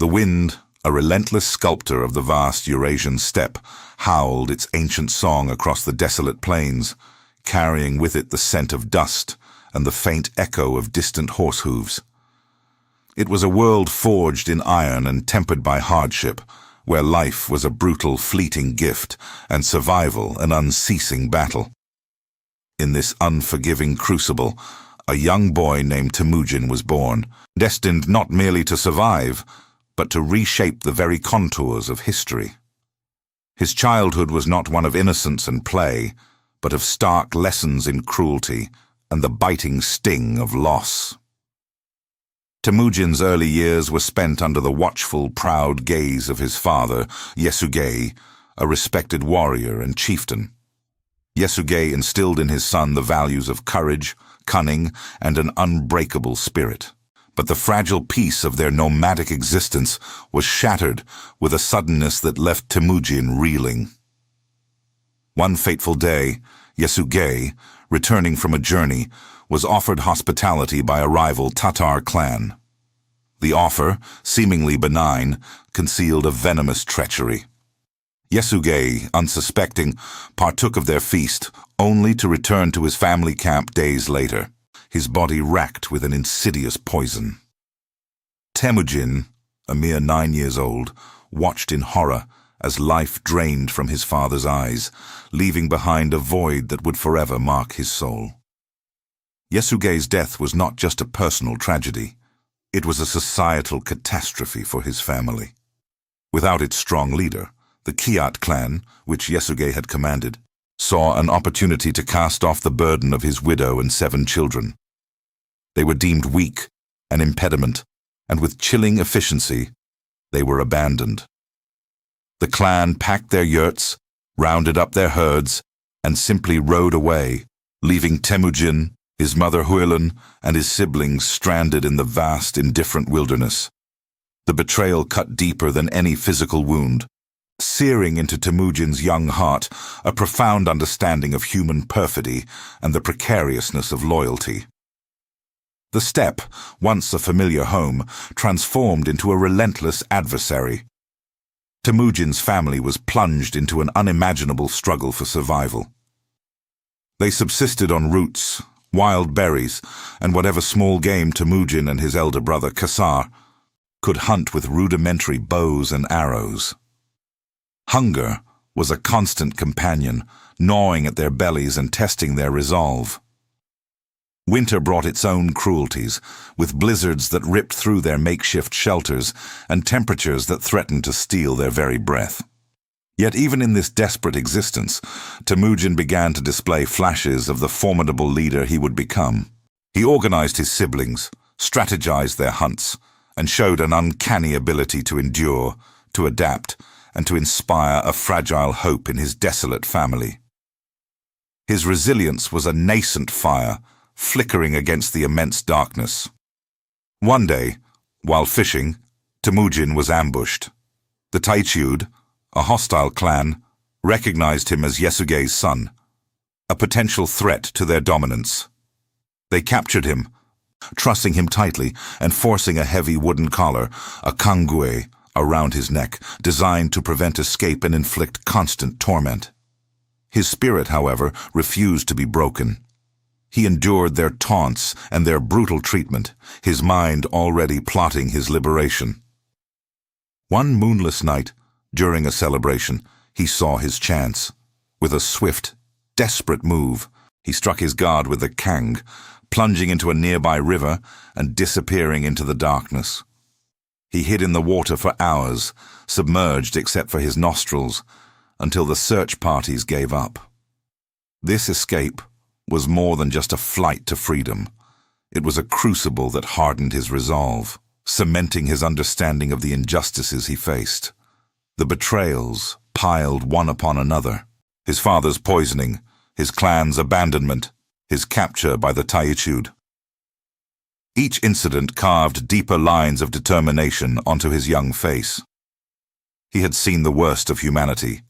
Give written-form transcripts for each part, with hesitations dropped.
The wind, a relentless sculptor of the vast Eurasian steppe, howled its ancient song across the desolate plains, carrying with it the scent of dust and the faint echo of distant horse hooves. It was a world forged in iron and tempered by hardship, where life was a brutal, fleeting gift and survival an unceasing battle. In this unforgiving crucible, a young boy named Temujin was born, destined not merely to survive, but to reshape the very contours of history. His childhood was not one of innocence and play, but of stark lessons in cruelty and the biting sting of loss. Temujin's early years were spent under the watchful, proud gaze of his father, Yesugei, a respected warrior and chieftain. Yesugei instilled in his son the values of courage, cunning, and an unbreakable spirit. But the fragile peace of their nomadic existence was shattered with a suddenness that left Temujin reeling. One fateful day, Yesugei, returning from a journey, was offered hospitality by a rival Tatar clan. The offer, seemingly benign, concealed a venomous treachery. Yesugei, unsuspecting, partook of their feast, only to return to his family camp days later, his body racked with an insidious poison. Temujin, a mere 9 years old, watched in horror as life drained from his father's eyes, leaving behind a void that would forever mark his soul. Yesugei's death was not just a personal tragedy. It was a societal catastrophe for his family. Without its strong leader, the Kiat clan, which Yesugei had commanded, saw an opportunity to cast off the burden of his widow and 7 children. They were deemed weak, an impediment, and with chilling efficiency, they were abandoned. The clan packed their yurts, rounded up their herds, and simply rode away, leaving Temujin, his mother Huilin, and his siblings stranded in the vast, indifferent wilderness. The betrayal cut deeper than any physical wound, searing into Temujin's young heart a profound understanding of human perfidy and the precariousness of loyalty. The steppe, once a familiar home, transformed into a relentless adversary. Temujin's family was plunged into an unimaginable struggle for survival. They subsisted on roots, wild berries, and whatever small game Temujin and his elder brother Kasar could hunt with rudimentary bows and arrows. Hunger was a constant companion, gnawing at their bellies and testing their resolve. Winter brought its own cruelties, with blizzards that ripped through their makeshift shelters and temperatures that threatened to steal their very breath. Yet even in this desperate existence, Temujin began to display flashes of the formidable leader he would become. He organized his siblings, strategized their hunts, and showed an uncanny ability to endure, to adapt, and to inspire a fragile hope in his desolate family. His resilience was a nascent fire, flickering against the immense darkness. One day, while fishing, Temujin was ambushed. The Taichiud, a hostile clan, recognized him as Yesugei's son, a potential threat to their dominance. They captured him, trussing him tightly and forcing a heavy wooden collar, a kangue, around his neck, designed to prevent escape and inflict constant torment. His spirit, however, refused to be broken. He endured their taunts and their brutal treatment, his mind already plotting his liberation. One moonless night, during a celebration, he saw his chance. With a swift, desperate move, he struck his guard with the kang, plunging into a nearby river and disappearing into the darkness. He hid in the water for hours, submerged except for his nostrils, until the search parties gave up. This escape was more than just a flight to freedom. It was a crucible that hardened his resolve, cementing his understanding of the injustices he faced. The betrayals piled one upon another. His father's poisoning, his clan's abandonment, his capture by the Taichud. Each incident carved deeper lines of determination onto his young face. He had seen the worst of humanity,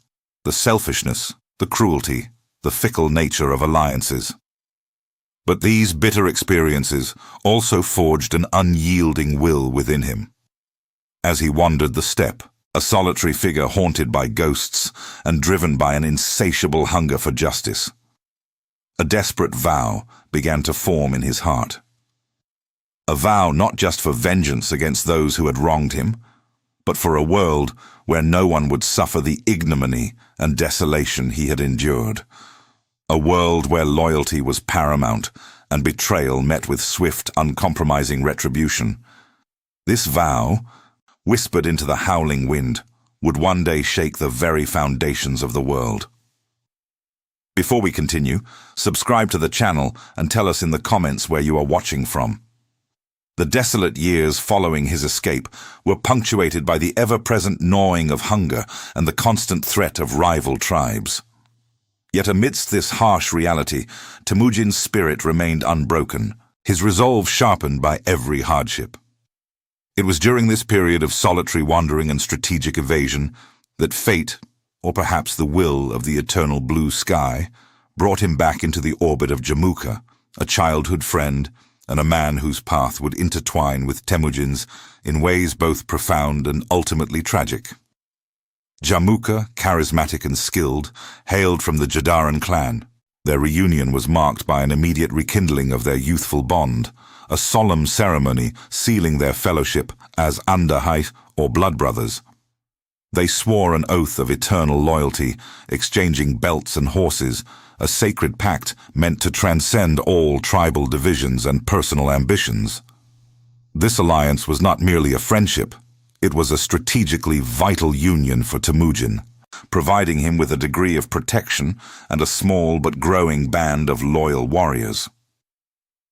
the selfishness, the cruelty, the fickle nature of alliances. But these bitter experiences also forged an unyielding will within him. As he wandered the steppe, a solitary figure haunted by ghosts and driven by an insatiable hunger for justice. A desperate vow began to form in his heart. A vow not just for vengeance against those who had wronged him, but for a world where no one would suffer the ignominy and desolation he had endured. A world where loyalty was paramount and betrayal met with swift, uncompromising retribution. This vow, whispered into the howling wind, would one day shake the very foundations of the world. Before we continue, subscribe to the channel and tell us in the comments where you are watching from. The desolate years following his escape were punctuated by the ever-present gnawing of hunger and the constant threat of rival tribes. Yet amidst this harsh reality, Temujin's spirit remained unbroken, his resolve sharpened by every hardship. It was during this period of solitary wandering and strategic evasion that fate, or perhaps the will of the eternal blue sky, brought him back into the orbit of Jamuka, a childhood friend, and a man whose path would intertwine with Temujin's in ways both profound and ultimately tragic. Jamuka, charismatic and skilled, hailed from the Jadaran clan. Their reunion was marked by an immediate rekindling of their youthful bond, a solemn ceremony sealing their fellowship as Andahai, or blood brothers. They swore an oath of eternal loyalty, exchanging belts and horses, a sacred pact meant to transcend all tribal divisions and personal ambitions. This alliance was not merely a friendship, it was a strategically vital union for Temujin, providing him with a degree of protection and a small but growing band of loyal warriors.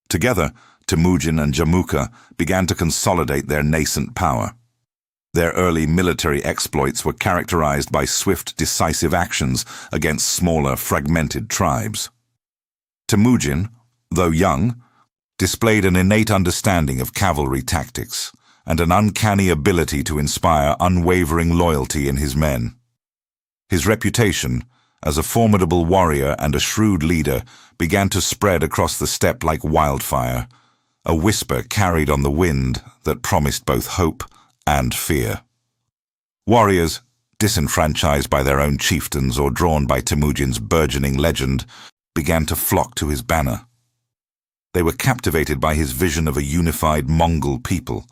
Together, Temujin and Jamuka began to consolidate their nascent power. Their early military exploits were characterized by swift, decisive actions against smaller, fragmented tribes. Temujin, though young, displayed an innate understanding of cavalry tactics and an uncanny ability to inspire unwavering loyalty in his men. His reputation, as a formidable warrior and a shrewd leader, began to spread across the steppe like wildfire, a whisper carried on the wind that promised both hope and fear. Warriors, disenfranchised by their own chieftains or drawn by Temujin's burgeoning legend, began to flock to his banner. They were captivated by his vision of a unified Mongol people,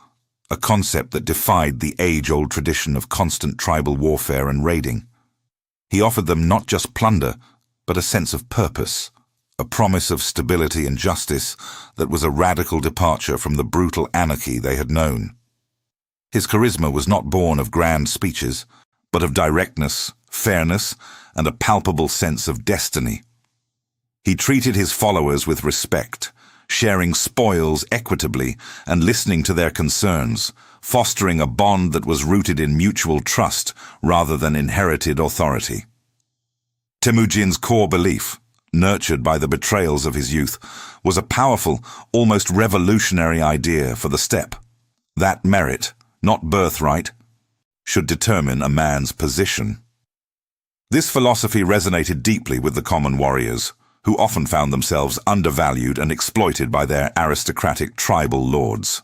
a concept that defied the age-old tradition of constant tribal warfare and raiding. He offered them not just plunder, but a sense of purpose, a promise of stability and justice that was a radical departure from the brutal anarchy they had known. His charisma was not born of grand speeches, but of directness, fairness, and a palpable sense of destiny. He treated his followers with respect, sharing spoils equitably and listening to their concerns, fostering a bond that was rooted in mutual trust rather than inherited authority. Temujin's core belief, nurtured by the betrayals of his youth, was a powerful, almost revolutionary idea for the steppe. That merit, not birthright, should determine a man's position. This philosophy resonated deeply with the common warriors, who often found themselves undervalued and exploited by their aristocratic tribal lords.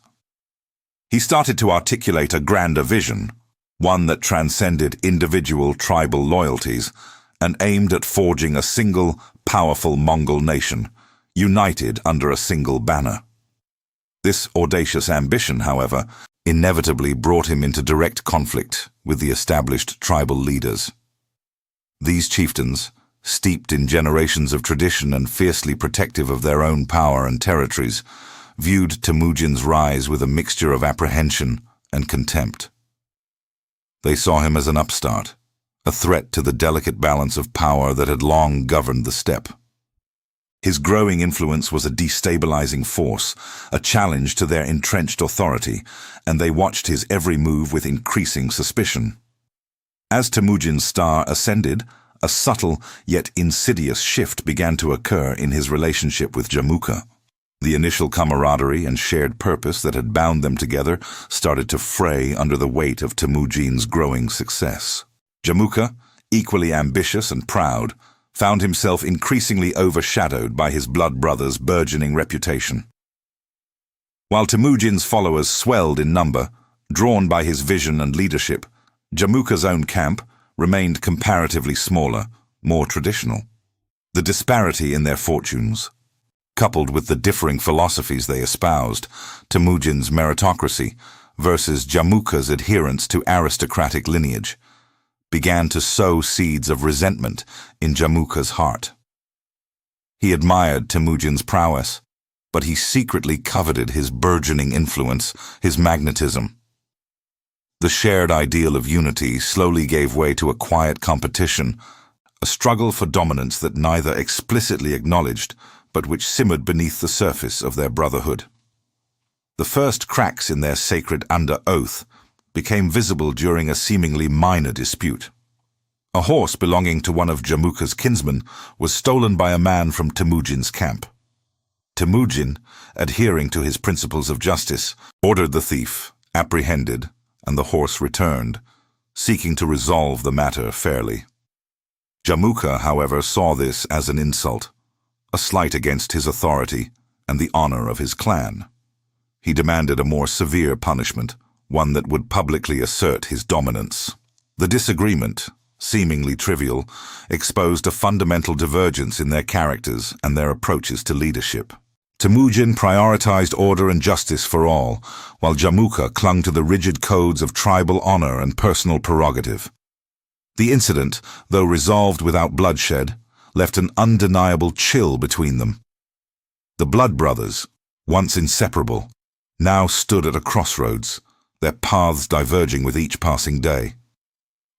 He started to articulate a grander vision, one that transcended individual tribal loyalties and aimed at forging a single, powerful Mongol nation, united under a single banner. This audacious ambition, however, inevitably brought him into direct conflict with the established tribal leaders. These chieftains, steeped in generations of tradition and fiercely protective of their own power and territories, viewed Temujin's rise with a mixture of apprehension and contempt. They saw him as an upstart, a threat to the delicate balance of power that had long governed the steppe. His growing influence was a destabilizing force, a challenge to their entrenched authority, and they watched his every move with increasing suspicion. As Temujin's star ascended, a subtle yet insidious shift began to occur in his relationship with Jamuka. The initial camaraderie and shared purpose that had bound them together started to fray under the weight of Temujin's growing success. Jamuka, equally ambitious and proud, found himself increasingly overshadowed by his blood brother's burgeoning reputation. While Temujin's followers swelled in number, Drawn by his vision and leadership, Jamuka's own camp remained comparatively smaller, more traditional. The disparity in their fortunes, coupled with the differing philosophies they espoused, Temujin's meritocracy versus Jamuka's adherence to aristocratic lineage, began to sow seeds of resentment in Jamuka's heart. He admired Temujin's prowess, but he secretly coveted his burgeoning influence, his magnetism. The shared ideal of unity slowly gave way to a quiet competition, a struggle for dominance that neither explicitly acknowledged, but which simmered beneath the surface of their brotherhood. The first cracks in their sacred under oath became visible during a seemingly minor dispute. A horse belonging to one of Jamuka's kinsmen was stolen by a man from Temujin's camp. Temujin, adhering to his principles of justice, ordered the thief apprehended and the horse returned, seeking to resolve the matter fairly. Jamuka, however, saw this as an insult, a slight against his authority and the honor of his clan. He demanded a more severe punishment, one that would publicly assert his dominance. The disagreement, seemingly trivial, exposed a fundamental divergence in their characters and their approaches to leadership. Temujin prioritized order and justice for all, while Jamuka clung to the rigid codes of tribal honor and personal prerogative. The incident, though resolved without bloodshed, left an undeniable chill between them. The blood brothers, once inseparable, now stood at a crossroads, their paths diverging with each passing day.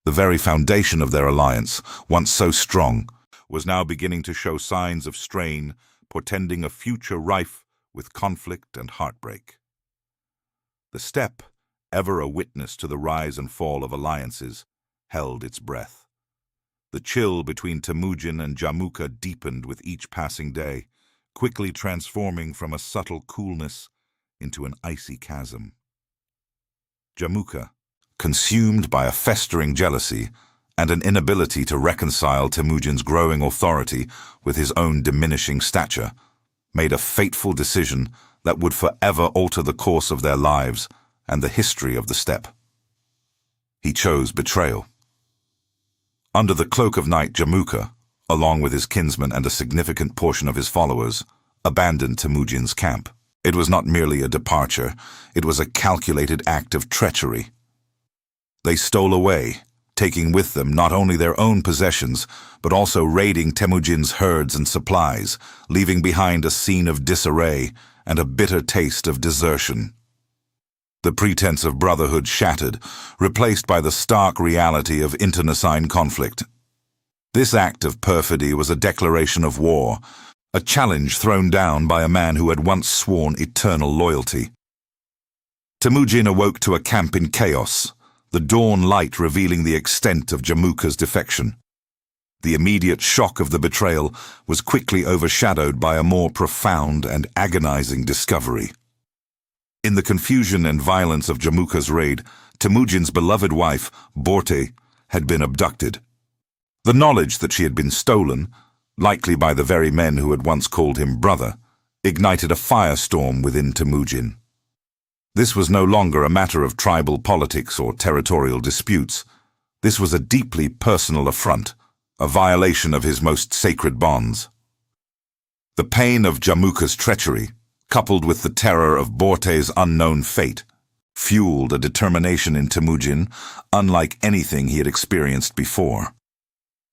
The very foundation of their alliance, once so strong, was now beginning to show signs of strain, portending a future rife with conflict and heartbreak. The steppe, ever a witness to the rise and fall of alliances, held its breath. The chill between Temujin and Jamuka deepened with each passing day, quickly transforming from a subtle coolness into an icy chasm. Jamuka, consumed by a festering jealousy and an inability to reconcile Temujin's growing authority with his own diminishing stature, made a fateful decision that would forever alter the course of their lives and the history of the steppe. He chose betrayal. Under the cloak of night, Jamuka, along with his kinsmen and a significant portion of his followers, abandoned Temujin's camp. It was not merely a departure, it was a calculated act of treachery. They stole away, taking with them not only their own possessions, but also raiding Temujin's herds and supplies, leaving behind a scene of disarray and a bitter taste of desertion. The pretense of brotherhood shattered, replaced by the stark reality of internecine conflict. This act of perfidy was a declaration of war, a challenge thrown down by a man who had once sworn eternal loyalty. Temujin awoke to a camp in chaos, the dawn light revealing the extent of Jamuka's defection. The immediate shock of the betrayal was quickly overshadowed by a more profound and agonizing discovery. In the confusion and violence of Jamuka's raid, Temujin's beloved wife, Borte, had been abducted. The knowledge that she had been stolen, likely by the very men who had once called him brother, ignited a firestorm within Temujin. This was no longer a matter of tribal politics or territorial disputes. This was a deeply personal affront, a violation of his most sacred bonds. The pain of Jamuka's treachery, coupled with the terror of Borte's unknown fate, fueled a determination in Temujin unlike anything he had experienced before.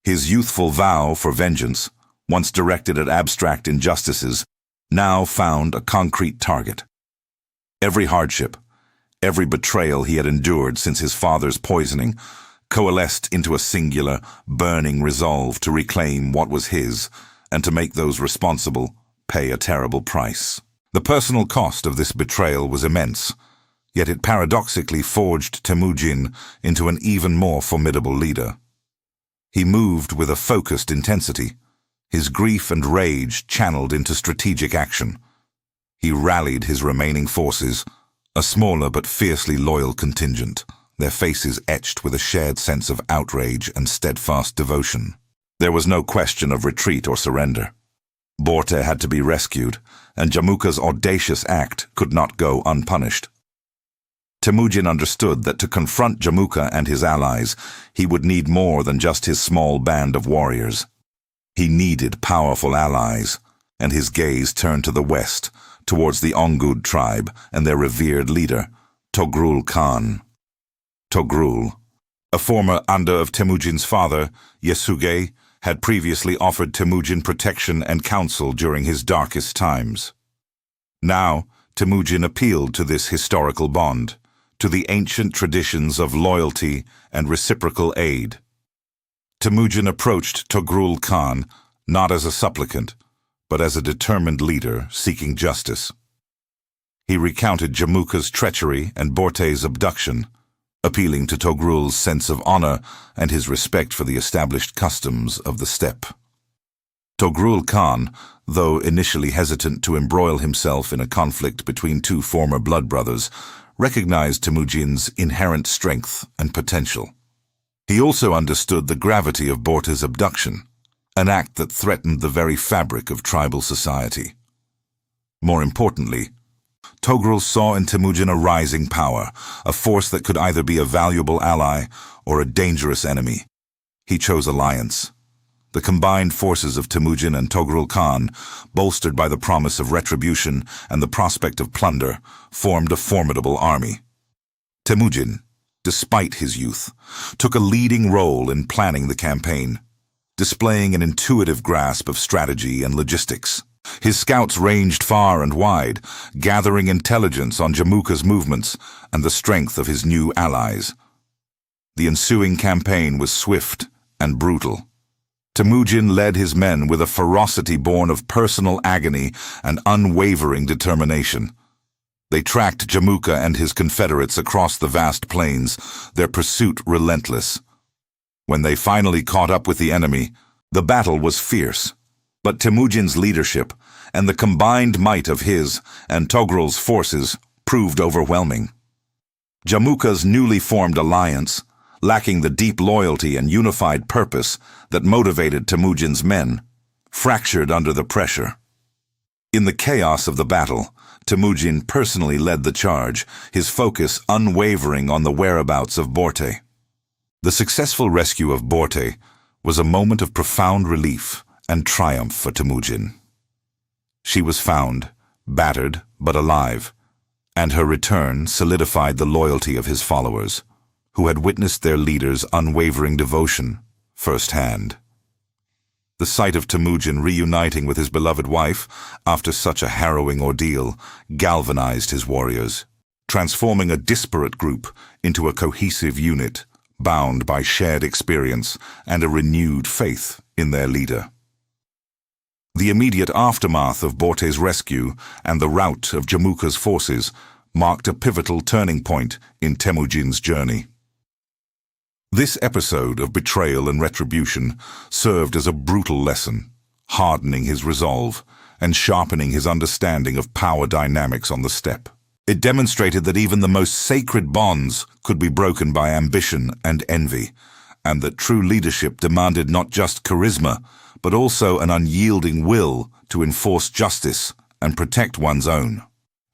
His youthful vow for vengeance, once directed at abstract injustices, now found a concrete target. Every hardship, every betrayal he had endured since his father's poisoning, coalesced into a singular, burning resolve to reclaim what was his and to make those responsible pay a terrible price. The personal cost of this betrayal was immense, yet it paradoxically forged Temujin into an even more formidable leader. He moved with a focused intensity, his grief and rage channeled into strategic action. He rallied his remaining forces, a smaller but fiercely loyal contingent, their faces etched with a shared sense of outrage and steadfast devotion. There was no question of retreat or surrender. Borte had to be rescued, and Jamuka's audacious act could not go unpunished. Temujin understood that to confront Jamuka and his allies, he would need more than just his small band of warriors. He needed powerful allies, and his gaze turned to the west, towards the Ongud tribe and their revered leader, Togrul Khan. Togrul, a former under of Temujin's father, Yasuge, had previously offered Temujin protection and counsel during his darkest times. Now, Temujin appealed to this historical bond, to the ancient traditions of loyalty and reciprocal aid. Temujin approached Togrul Khan not as a supplicant, but as a determined leader seeking justice. He recounted Jamuka's treachery and Borte's abduction, appealing to Togrul's sense of honor and his respect for the established customs of the steppe. Togrul Khan, though initially hesitant to embroil himself in a conflict between two former blood brothers, recognized Temujin's inherent strength and potential. He also understood the gravity of Borte's abduction, an act that threatened the very fabric of tribal society. More importantly, Togrul saw in Temujin a rising power, a force that could either be a valuable ally or a dangerous enemy. He chose alliance. The combined forces of Temujin and Togrul Khan, bolstered by the promise of retribution and the prospect of plunder, formed a formidable army. Temujin, despite his youth, took a leading role in planning the campaign, displaying an intuitive grasp of strategy and logistics. His scouts ranged far and wide, gathering intelligence on Jamuka's movements and the strength of his new allies. The ensuing campaign was swift and brutal. Temujin led his men with a ferocity born of personal agony and unwavering determination. They tracked Jamuka and his confederates across the vast plains, their pursuit relentless. When they finally caught up with the enemy, the battle was fierce. But Temujin's leadership and the combined might of his and Togrul's forces proved overwhelming. Jamuka's newly formed alliance, lacking the deep loyalty and unified purpose that motivated Temujin's men, fractured under the pressure. In the chaos of the battle, Temujin personally led the charge, his focus unwavering on the whereabouts of Borte. The successful rescue of Borte was a moment of profound relief and triumph for Temujin. She was found, battered but alive, and her return solidified the loyalty of his followers, who had witnessed their leader's unwavering devotion firsthand. The sight of Temujin reuniting with his beloved wife after such a harrowing ordeal galvanized his warriors, transforming a disparate group into a cohesive unit, bound by shared experience and a renewed faith in their leader. The immediate aftermath of Borte's rescue and the rout of Jamuka's forces marked a pivotal turning point in Temujin's journey. This episode of betrayal and retribution served as a brutal lesson, hardening his resolve and sharpening his understanding of power dynamics on the steppe. It demonstrated that even the most sacred bonds could be broken by ambition and envy, and that true leadership demanded not just charisma, but also an unyielding will to enforce justice and protect one's own.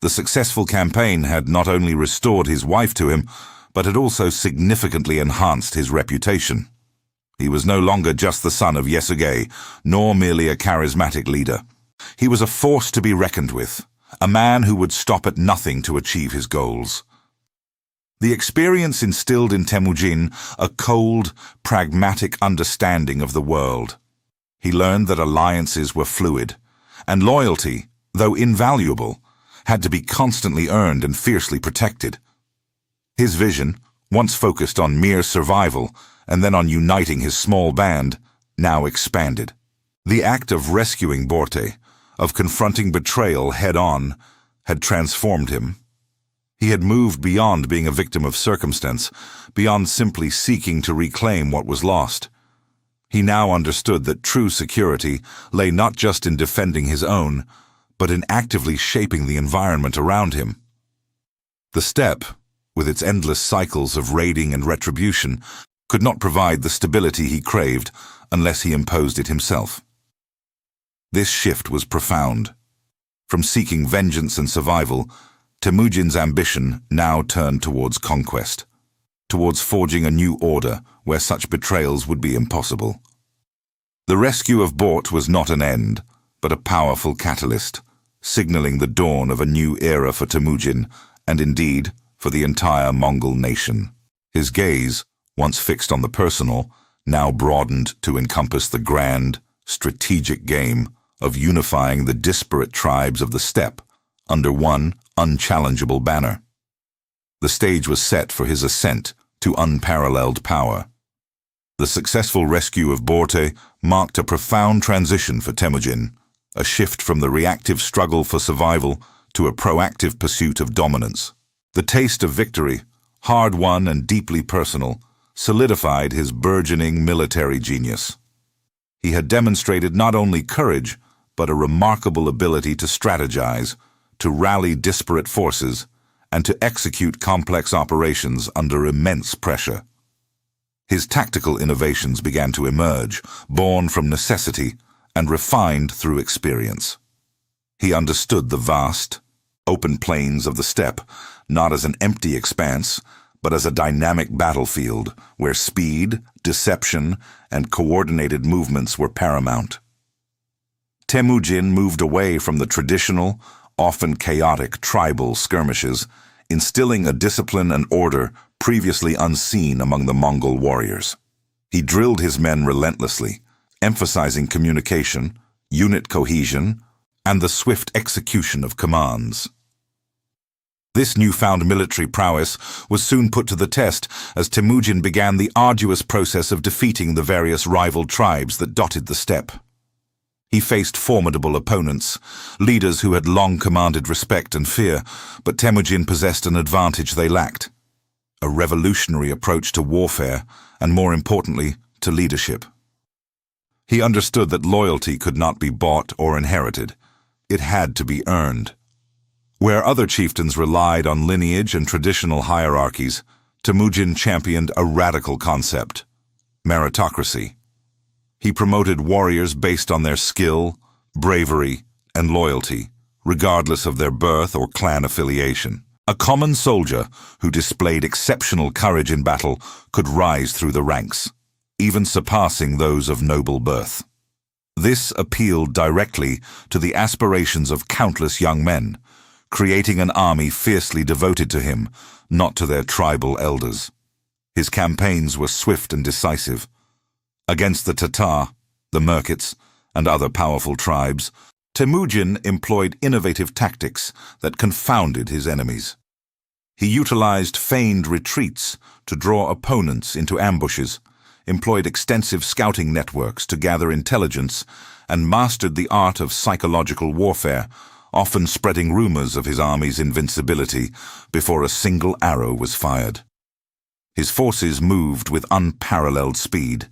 The successful campaign had not only restored his wife to him, but had also significantly enhanced his reputation. He was no longer just the son of Yasuge, nor merely a charismatic leader. He was a force to be reckoned with, a man who would stop at nothing to achieve his goals. The experience instilled in Temujin a cold, pragmatic understanding of the world. He learned that alliances were fluid, and loyalty, though invaluable, had to be constantly earned and fiercely protected. His vision, once focused on mere survival and then on uniting his small band, now expanded. The act of rescuing Borte, of confronting betrayal head-on, had transformed him. He had moved beyond being a victim of circumstance, beyond simply seeking to reclaim what was lost. He now understood that true security lay not just in defending his own, but in actively shaping the environment around him. The steppe, with its endless cycles of raiding and retribution, could not provide the stability he craved unless he imposed it himself. This shift was profound. From seeking vengeance and survival, Temujin's ambition now turned towards conquest, towards forging a new order where such betrayals would be impossible. The rescue of Bort was not an end, but a powerful catalyst, signaling the dawn of a new era for Temujin, and indeed, for the entire Mongol nation. His gaze, once fixed on the personal, now broadened to encompass the grand, strategic game of unifying the disparate tribes of the steppe under one unchallengeable banner. The stage was set for his ascent to unparalleled power. The successful rescue of Borte marked a profound transition for Temujin, a shift from the reactive struggle for survival to a proactive pursuit of dominance. The taste of victory, hard-won and deeply personal, solidified his burgeoning military genius. He had demonstrated not only courage, but a remarkable ability to strategize, to rally disparate forces, and to execute complex operations under immense pressure. His tactical innovations began to emerge, born from necessity and refined through experience. He understood the vast, open plains of the steppe, not as an empty expanse, but as a dynamic battlefield where speed, deception, and coordinated movements were paramount. Temujin moved away from the traditional, often chaotic tribal skirmishes, instilling a discipline and order previously unseen among the Mongol warriors. He drilled his men relentlessly, emphasizing communication, unit cohesion, and the swift execution of commands. This newfound military prowess was soon put to the test as Temujin began the arduous process of defeating the various rival tribes that dotted the steppe. He faced formidable opponents, leaders who had long commanded respect and fear, but Temujin possessed an advantage they lacked: a revolutionary approach to warfare, and more importantly, to leadership. He understood that loyalty could not be bought or inherited. It had to be earned. Where other chieftains relied on lineage and traditional hierarchies, Temujin championed a radical concept: meritocracy. He promoted warriors based on their skill, bravery, and loyalty, regardless of their birth or clan affiliation. A common soldier who displayed exceptional courage in battle could rise through the ranks, even surpassing those of noble birth. This appealed directly to the aspirations of countless young men, creating an army fiercely devoted to him, not to their tribal elders. His campaigns were swift and decisive. Against the Tatar, the Merkits, and other powerful tribes, Temujin employed innovative tactics that confounded his enemies. He utilized feigned retreats to draw opponents into ambushes, employed extensive scouting networks to gather intelligence, and mastered the art of psychological warfare, often spreading rumors of his army's invincibility before a single arrow was fired. His forces moved with unparalleled speed,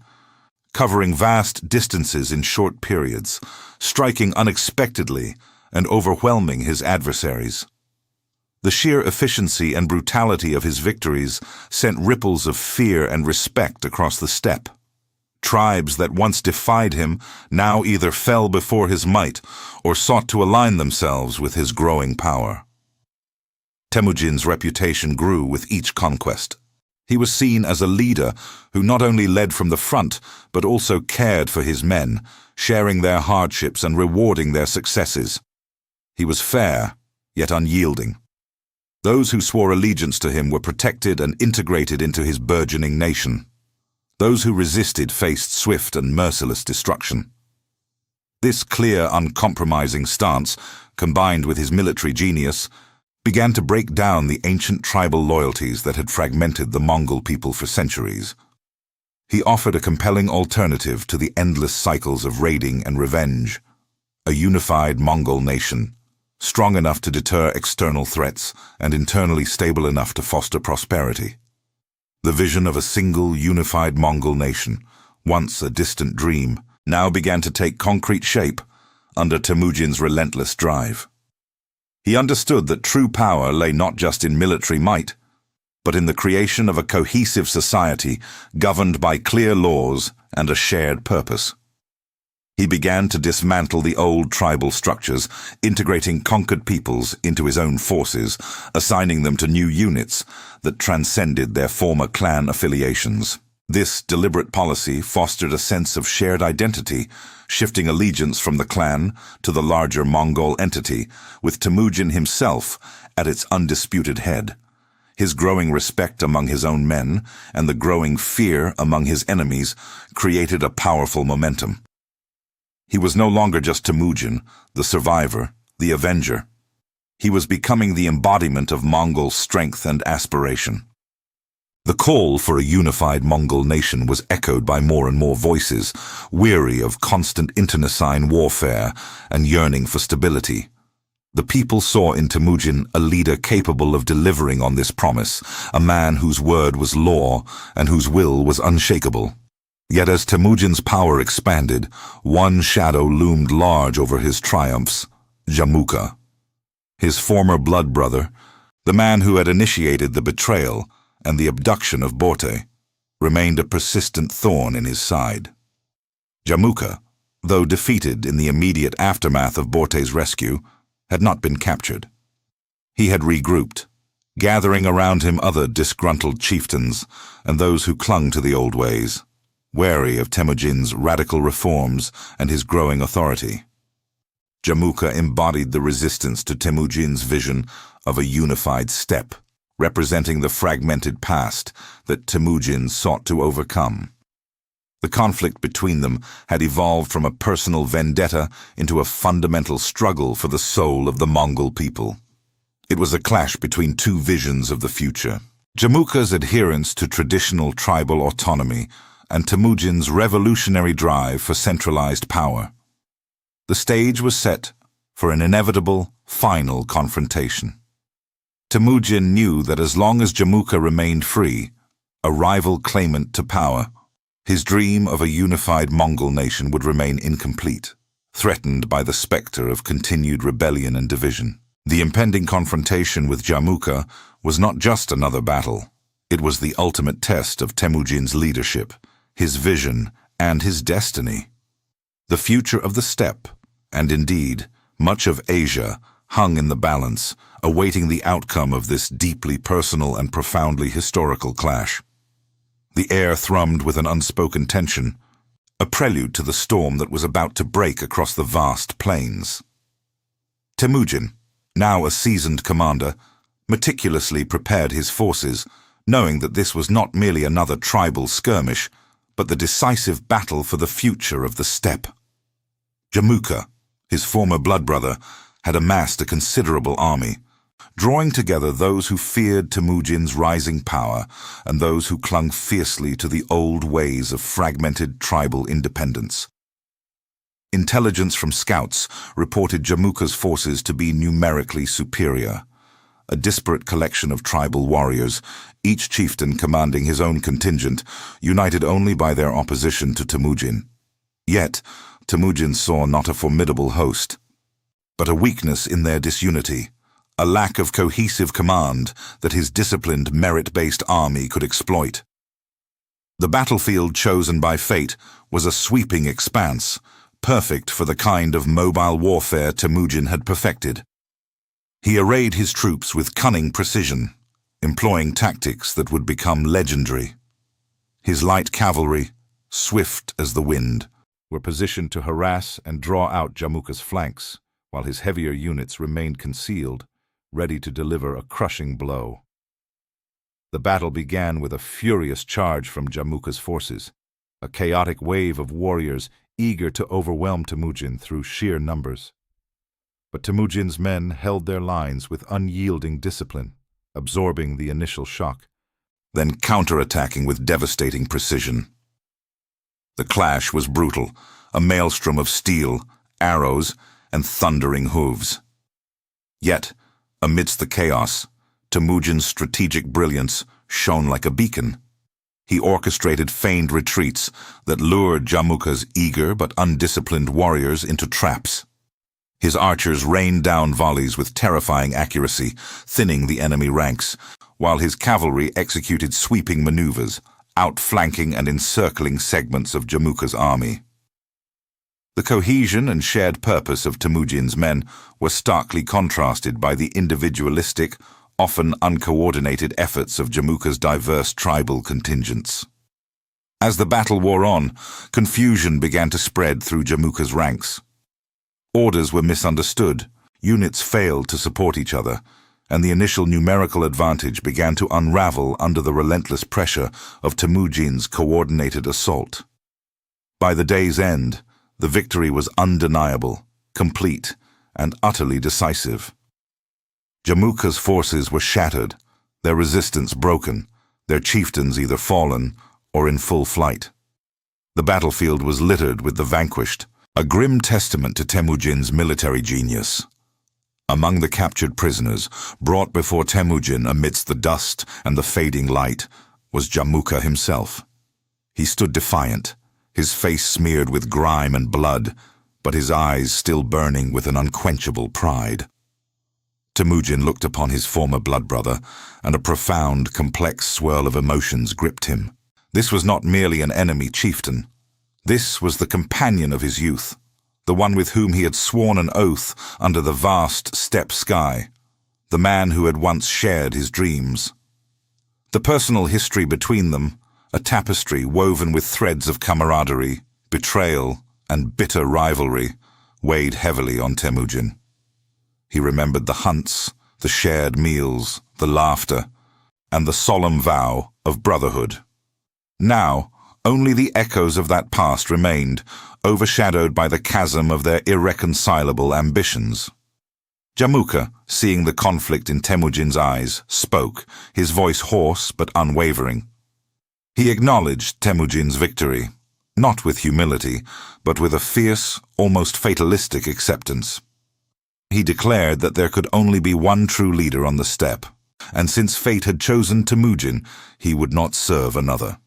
covering vast distances in short periods, striking unexpectedly and overwhelming his adversaries. The sheer efficiency and brutality of his victories sent ripples of fear and respect across the steppe. Tribes that once defied him now either fell before his might or sought to align themselves with his growing power. Temujin's reputation grew with each conquest. He was seen as a leader who not only led from the front, but also cared for his men, sharing their hardships and rewarding their successes. He was fair, yet unyielding. Those who swore allegiance to him were protected and integrated into his burgeoning nation. Those who resisted faced swift and merciless destruction. This clear, uncompromising stance, combined with his military genius, began to break down the ancient tribal loyalties that had fragmented the Mongol people for centuries. He offered a compelling alternative to the endless cycles of raiding and revenge: a unified Mongol nation, strong enough to deter external threats and internally stable enough to foster prosperity. The vision of a single, unified Mongol nation, once a distant dream, now began to take concrete shape under Temujin's relentless drive. He understood that true power lay not just in military might, but in the creation of a cohesive society governed by clear laws and a shared purpose. He began to dismantle the old tribal structures, integrating conquered peoples into his own forces, assigning them to new units that transcended their former clan affiliations. This deliberate policy fostered a sense of shared identity, shifting allegiance from the clan to the larger Mongol entity, with Temujin himself at its undisputed head. His growing respect among his own men and the growing fear among his enemies created a powerful momentum. He was no longer just Temujin, the survivor, the avenger. He was becoming the embodiment of Mongol strength and aspiration. The call for a unified Mongol nation was echoed by more and more voices, weary of constant internecine warfare and yearning for stability. The people saw in Temujin a leader capable of delivering on this promise, a man whose word was law and whose will was unshakable. Yet as Temujin's power expanded, one shadow loomed large over his triumphs: Jamuka. His former blood brother, the man who had initiated the betrayal and the abduction of Borte, remained a persistent thorn in his side. Jamuka, though defeated in the immediate aftermath of Borte's rescue, had not been captured. He had regrouped, gathering around him other disgruntled chieftains and those who clung to the old ways, wary of Temujin's radical reforms and his growing authority. Jamuka embodied the resistance to Temujin's vision of a unified steppe, representing the fragmented past that Temujin sought to overcome. The conflict between them had evolved from a personal vendetta into a fundamental struggle for the soul of the Mongol people. It was a clash between two visions of the future: Jamuka's adherence to traditional tribal autonomy and Temujin's revolutionary drive for centralized power. The stage was set for an inevitable, final confrontation. Temujin knew that as long as Jamuka remained free, a rival claimant to power, his dream of a unified Mongol nation would remain incomplete, threatened by the specter of continued rebellion and division. The impending confrontation with Jamuka was not just another battle. It was the ultimate test of Temujin's leadership, his vision, and his destiny. The future of the steppe, and indeed, much of Asia, hung in the balance, awaiting the outcome of this deeply personal and profoundly historical clash. The air thrummed with an unspoken tension, a prelude to the storm that was about to break across the vast plains. Temujin, now a seasoned commander, meticulously prepared his forces, knowing that this was not merely another tribal skirmish, but the decisive battle for the future of the steppe. Jamuka, his former blood brother, had amassed a considerable army, drawing together those who feared Temujin's rising power and those who clung fiercely to the old ways of fragmented tribal independence. Intelligence from scouts reported Jamuka's forces to be numerically superior, a disparate collection of tribal warriors, each chieftain commanding his own contingent, united only by their opposition to Temujin. Yet, Temujin saw not a formidable host, but a weakness in their disunity, a lack of cohesive command that his disciplined, merit-based army could exploit. The battlefield chosen by fate was a sweeping expanse, perfect for the kind of mobile warfare Temujin had perfected. He arrayed his troops with cunning precision, employing tactics that would become legendary. His light cavalry, swift as the wind, were positioned to harass and draw out Jamuka's flanks, while his heavier units remained concealed, ready to deliver a crushing blow. The battle began with a furious charge from Jamuka's forces, a chaotic wave of warriors eager to overwhelm Temujin through sheer numbers. But Temujin's men held their lines with unyielding discipline, absorbing the initial shock, then counterattacking with devastating precision. The clash was brutal, a maelstrom of steel, arrows, and thundering hooves. Yet, amidst the chaos, Temujin's strategic brilliance shone like a beacon. He orchestrated feigned retreats that lured Jamuka's eager but undisciplined warriors into traps. His archers rained down volleys with terrifying accuracy, thinning the enemy ranks, while his cavalry executed sweeping maneuvers, outflanking and encircling segments of Jamuka's army. The cohesion and shared purpose of Temujin's men were starkly contrasted by the individualistic, often uncoordinated efforts of Jamuka's diverse tribal contingents. As the battle wore on, confusion began to spread through Jamuka's ranks. Orders were misunderstood, units failed to support each other, and the initial numerical advantage began to unravel under the relentless pressure of Temujin's coordinated assault. By the day's end, the victory was undeniable, complete, and utterly decisive. Jamuka's forces were shattered, their resistance broken, their chieftains either fallen or in full flight. The battlefield was littered with the vanquished, a grim testament to Temujin's military genius. Among the captured prisoners, brought before Temujin amidst the dust and the fading light, was Jamuka himself. He stood defiant, his face smeared with grime and blood, but his eyes still burning with an unquenchable pride. Temujin looked upon his former blood brother, and a profound, complex swirl of emotions gripped him. This was not merely an enemy chieftain. This was the companion of his youth, the one with whom he had sworn an oath under the vast steppe sky, the man who had once shared his dreams. The personal history between them, a tapestry woven with threads of camaraderie, betrayal, and bitter rivalry, weighed heavily on Temujin. He remembered the hunts, the shared meals, the laughter, and the solemn vow of brotherhood. Now, only the echoes of that past remained, overshadowed by the chasm of their irreconcilable ambitions. Jamuka, seeing the conflict in Temujin's eyes, spoke, his voice hoarse but unwavering. He acknowledged Temujin's victory, not with humility, but with a fierce, almost fatalistic acceptance. He declared that there could only be one true leader on the steppe, and since fate had chosen Temujin, he would not serve another.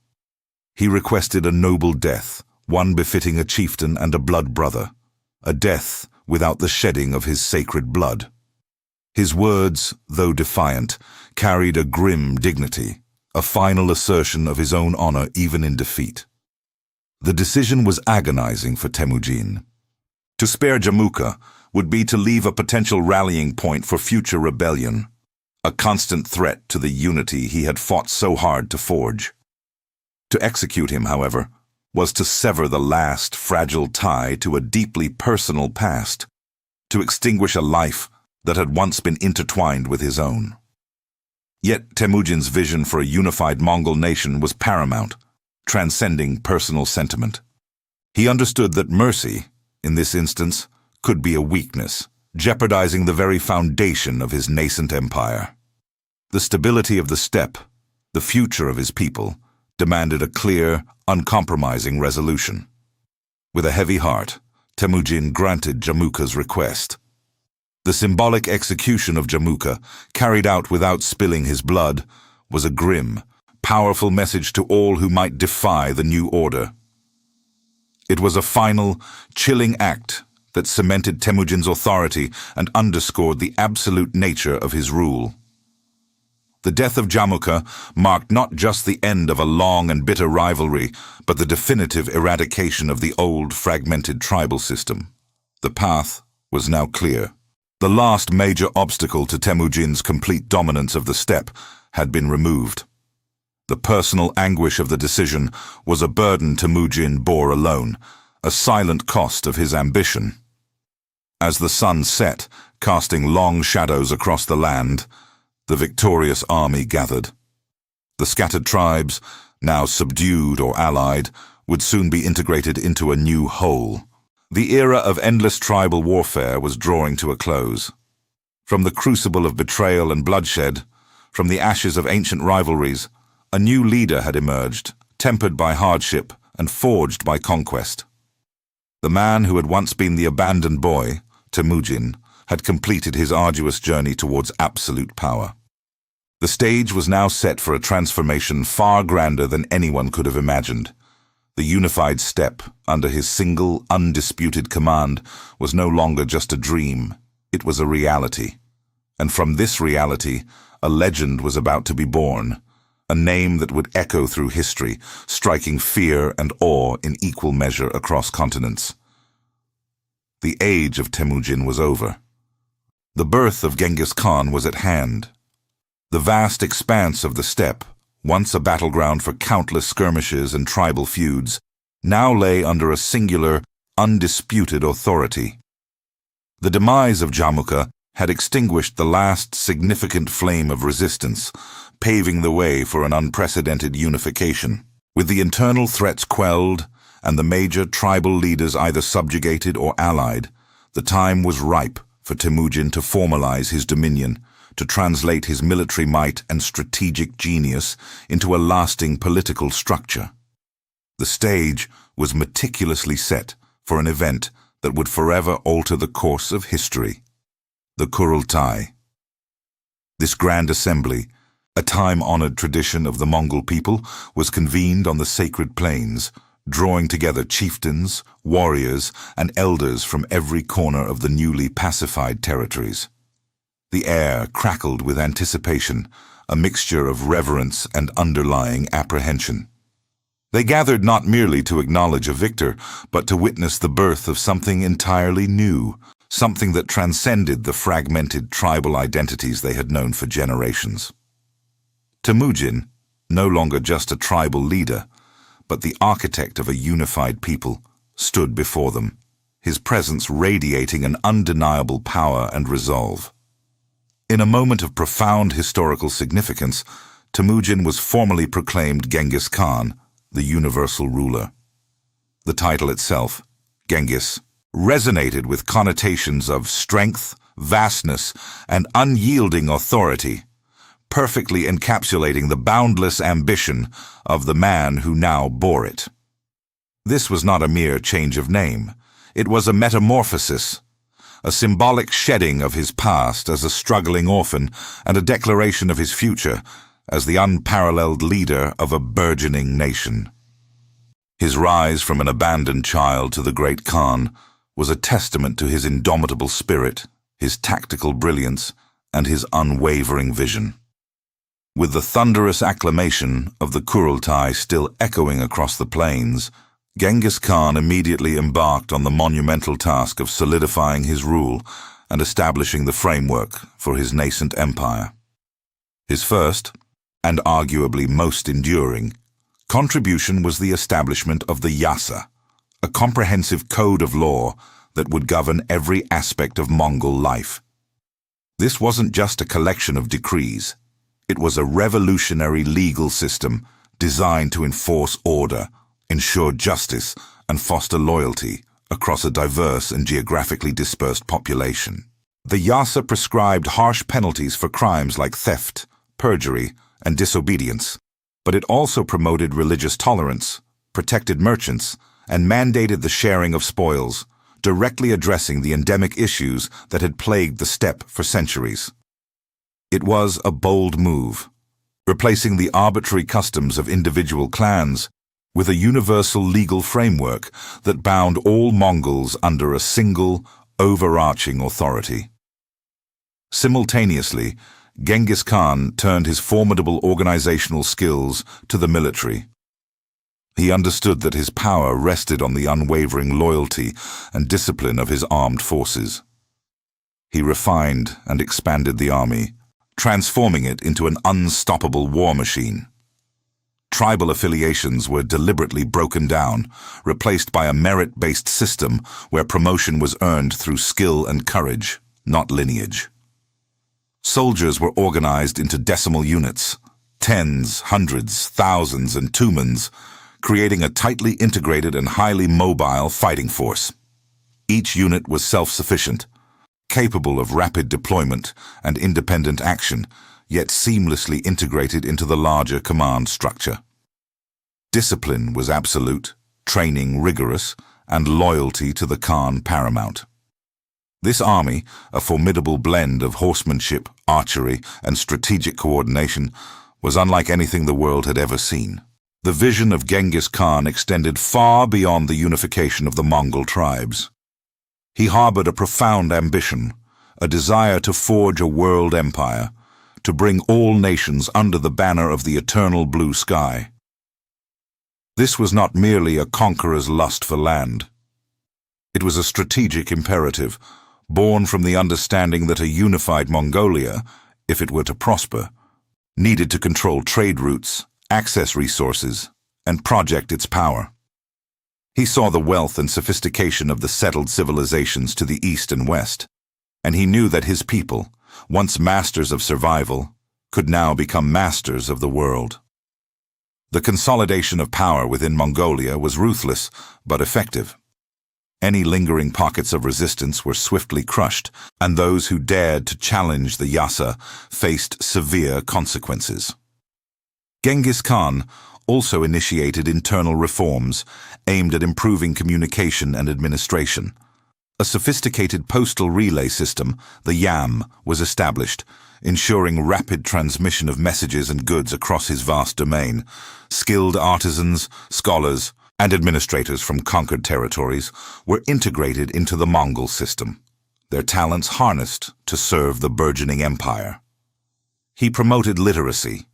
He requested a noble death, one befitting a chieftain and a blood brother, a death without the shedding of his sacred blood. His words, though defiant, carried a grim dignity, a final assertion of his own honor even in defeat. The decision was agonizing for Temujin. To spare Jamuka would be to leave a potential rallying point for future rebellion, a constant threat to the unity he had fought so hard to forge. To execute him, however, was to sever the last fragile tie to a deeply personal past, to extinguish a life that had once been intertwined with his own. Yet Temujin's vision for a unified Mongol nation was paramount, transcending personal sentiment. He understood that mercy, in this instance, could be a weakness, jeopardizing the very foundation of his nascent empire. The stability of the steppe, the future of his people, demanded a clear, uncompromising resolution. With a heavy heart, Temujin granted Jamuka's request. The symbolic execution of Jamuka, carried out without spilling his blood, was a grim, powerful message to all who might defy the new order. It was a final, chilling act that cemented Temujin's authority and underscored the absolute nature of his rule. The death of Jamuka marked not just the end of a long and bitter rivalry, but the definitive eradication of the old, fragmented tribal system. The path was now clear. The last major obstacle to Temujin's complete dominance of the steppe had been removed. The personal anguish of the decision was a burden Temujin bore alone, a silent cost of his ambition. As the sun set, casting long shadows across the land, the victorious army gathered. The scattered tribes, now subdued or allied, would soon be integrated into a new whole. The era of endless tribal warfare was drawing to a close. From the crucible of betrayal and bloodshed, from the ashes of ancient rivalries, a new leader had emerged, tempered by hardship and forged by conquest. The man who had once been the abandoned boy, Temujin, had completed his arduous journey towards absolute power. The stage was now set for a transformation far grander than anyone could have imagined. The unified steppe, under his single, undisputed command, was no longer just a dream. It was a reality. And from this reality, a legend was about to be born, a name that would echo through history, striking fear and awe in equal measure across continents. The age of Temujin was over. The birth of Genghis Khan was at hand. The vast expanse of the steppe, once a battleground for countless skirmishes and tribal feuds, now lay under a singular, undisputed authority. The demise of Jamukha had extinguished the last significant flame of resistance, paving the way for an unprecedented unification. With the internal threats quelled and the major tribal leaders either subjugated or allied, the time was ripe for Temujin to formalize his dominion, to translate his military might and strategic genius into a lasting political structure. The stage was meticulously set for an event that would forever alter the course of history: the Kurultai. This grand assembly, a time-honored tradition of the Mongol people, was convened on the sacred plains, drawing together chieftains, warriors, and elders from every corner of the newly pacified territories. The air crackled with anticipation, a mixture of reverence and underlying apprehension. They gathered not merely to acknowledge a victor, but to witness the birth of something entirely new, something that transcended the fragmented tribal identities they had known for generations. Temujin, no longer just a tribal leader, but the architect of a unified people, stood before them, his presence radiating an undeniable power and resolve. In a moment of profound historical significance, Temujin was formally proclaimed Genghis Khan, the universal ruler. The title itself, Genghis, resonated with connotations of strength, vastness, and unyielding authority, perfectly encapsulating the boundless ambition of the man who now bore it. This was not a mere change of name. It was a metamorphosis, a symbolic shedding of his past as a struggling orphan and a declaration of his future as the unparalleled leader of a burgeoning nation. His rise from an abandoned child to the great Khan was a testament to his indomitable spirit, his tactical brilliance, and his unwavering vision. With the thunderous acclamation of the Kurultai still echoing across the plains, Genghis Khan immediately embarked on the monumental task of solidifying his rule and establishing the framework for his nascent empire. His first, and arguably most enduring, contribution was the establishment of the Yasa, a comprehensive code of law that would govern every aspect of Mongol life. This wasn't just a collection of decrees. It was a revolutionary legal system designed to enforce order, ensure justice, and foster loyalty across a diverse and geographically dispersed population. The Yasa prescribed harsh penalties for crimes like theft, perjury, and disobedience, but it also promoted religious tolerance, protected merchants, and mandated the sharing of spoils, directly addressing the endemic issues that had plagued the steppe for centuries. It was a bold move, replacing the arbitrary customs of individual clans with a universal legal framework that bound all Mongols under a single, overarching authority. Simultaneously, Genghis Khan turned his formidable organizational skills to the military. He understood that his power rested on the unwavering loyalty and discipline of his armed forces. He refined and expanded the army, transforming it into an unstoppable war machine. Tribal affiliations were deliberately broken down, replaced by a merit-based system where promotion was earned through skill and courage, not lineage. Soldiers were organized into decimal units, tens, hundreds, thousands, and tumens, creating a tightly integrated and highly mobile fighting force. Each unit was self-sufficient, capable of rapid deployment and independent action, yet seamlessly integrated into the larger command structure. Discipline was absolute, training rigorous, and loyalty to the Khan paramount. This army, a formidable blend of horsemanship, archery, and strategic coordination, was unlike anything the world had ever seen. The vision of Genghis Khan extended far beyond the unification of the Mongol tribes. He harbored a profound ambition, a desire to forge a world empire, to bring all nations under the banner of the eternal blue sky. This was not merely a conqueror's lust for land. It was a strategic imperative, born from the understanding that a unified Mongolia, if it were to prosper, needed to control trade routes, access resources, and project its power. He saw the wealth and sophistication of the settled civilizations to the east and west, and he knew that his people, once masters of survival, could now become masters of the world. The consolidation of power within Mongolia was ruthless but effective. Any lingering pockets of resistance were swiftly crushed, and those who dared to challenge the Yasa faced severe consequences. Genghis Khan also initiated internal reforms aimed at improving communication and administration. A sophisticated postal relay system, the YAM, was established, ensuring rapid transmission of messages and goods across his vast domain. Skilled artisans, scholars, and administrators from conquered territories were integrated into the Mongol system, their talents harnessed to serve the burgeoning empire. He promoted literacy,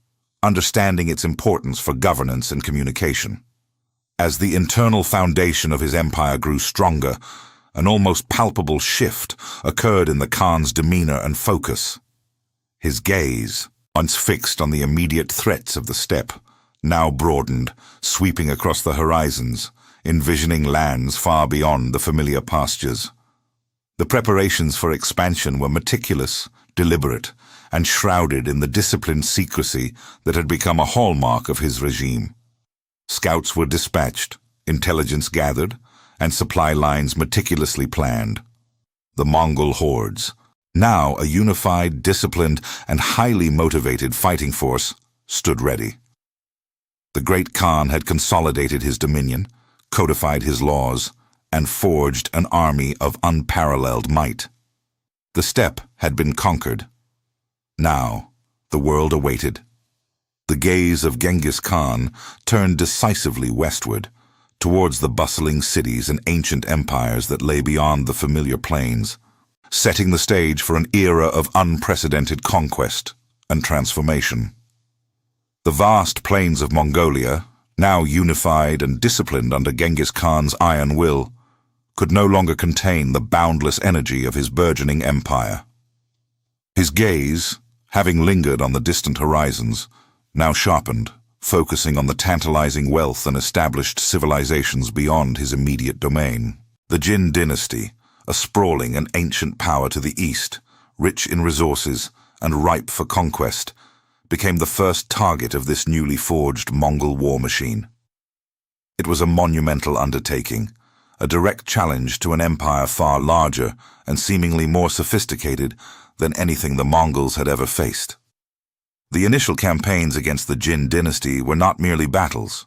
understanding its importance for governance and communication. As the internal foundation of his empire grew stronger, an almost palpable shift occurred in the Khan's demeanor and focus. His gaze, once fixed on the immediate threats of the steppe, now broadened, sweeping across the horizons, envisioning lands far beyond the familiar pastures. The preparations for expansion were meticulous, deliberate, and shrouded in the disciplined secrecy that had become a hallmark of his regime. Scouts were dispatched, intelligence gathered, and supply lines meticulously planned. The Mongol hordes, now a unified, disciplined, and highly motivated fighting force, stood ready. The great Khan had consolidated his dominion, codified his laws, and forged an army of unparalleled might. The steppe had been conquered. Now, the world awaited. The gaze of Genghis Khan turned decisively westward, towards the bustling cities and ancient empires that lay beyond the familiar plains, setting the stage for an era of unprecedented conquest and transformation. The vast plains of Mongolia, now unified and disciplined under Genghis Khan's iron will, could no longer contain the boundless energy of his burgeoning empire. His gaze, having lingered on the distant horizons, now sharpened, focusing on the tantalizing wealth and established civilizations beyond his immediate domain. The Jin dynasty, a sprawling and ancient power to the east, rich in resources and ripe for conquest, became the first target of this newly forged Mongol war machine. It was a monumental undertaking, a direct challenge to an empire far larger and seemingly more sophisticated than anything the Mongols had ever faced. The initial campaigns against the Jin dynasty were not merely battles.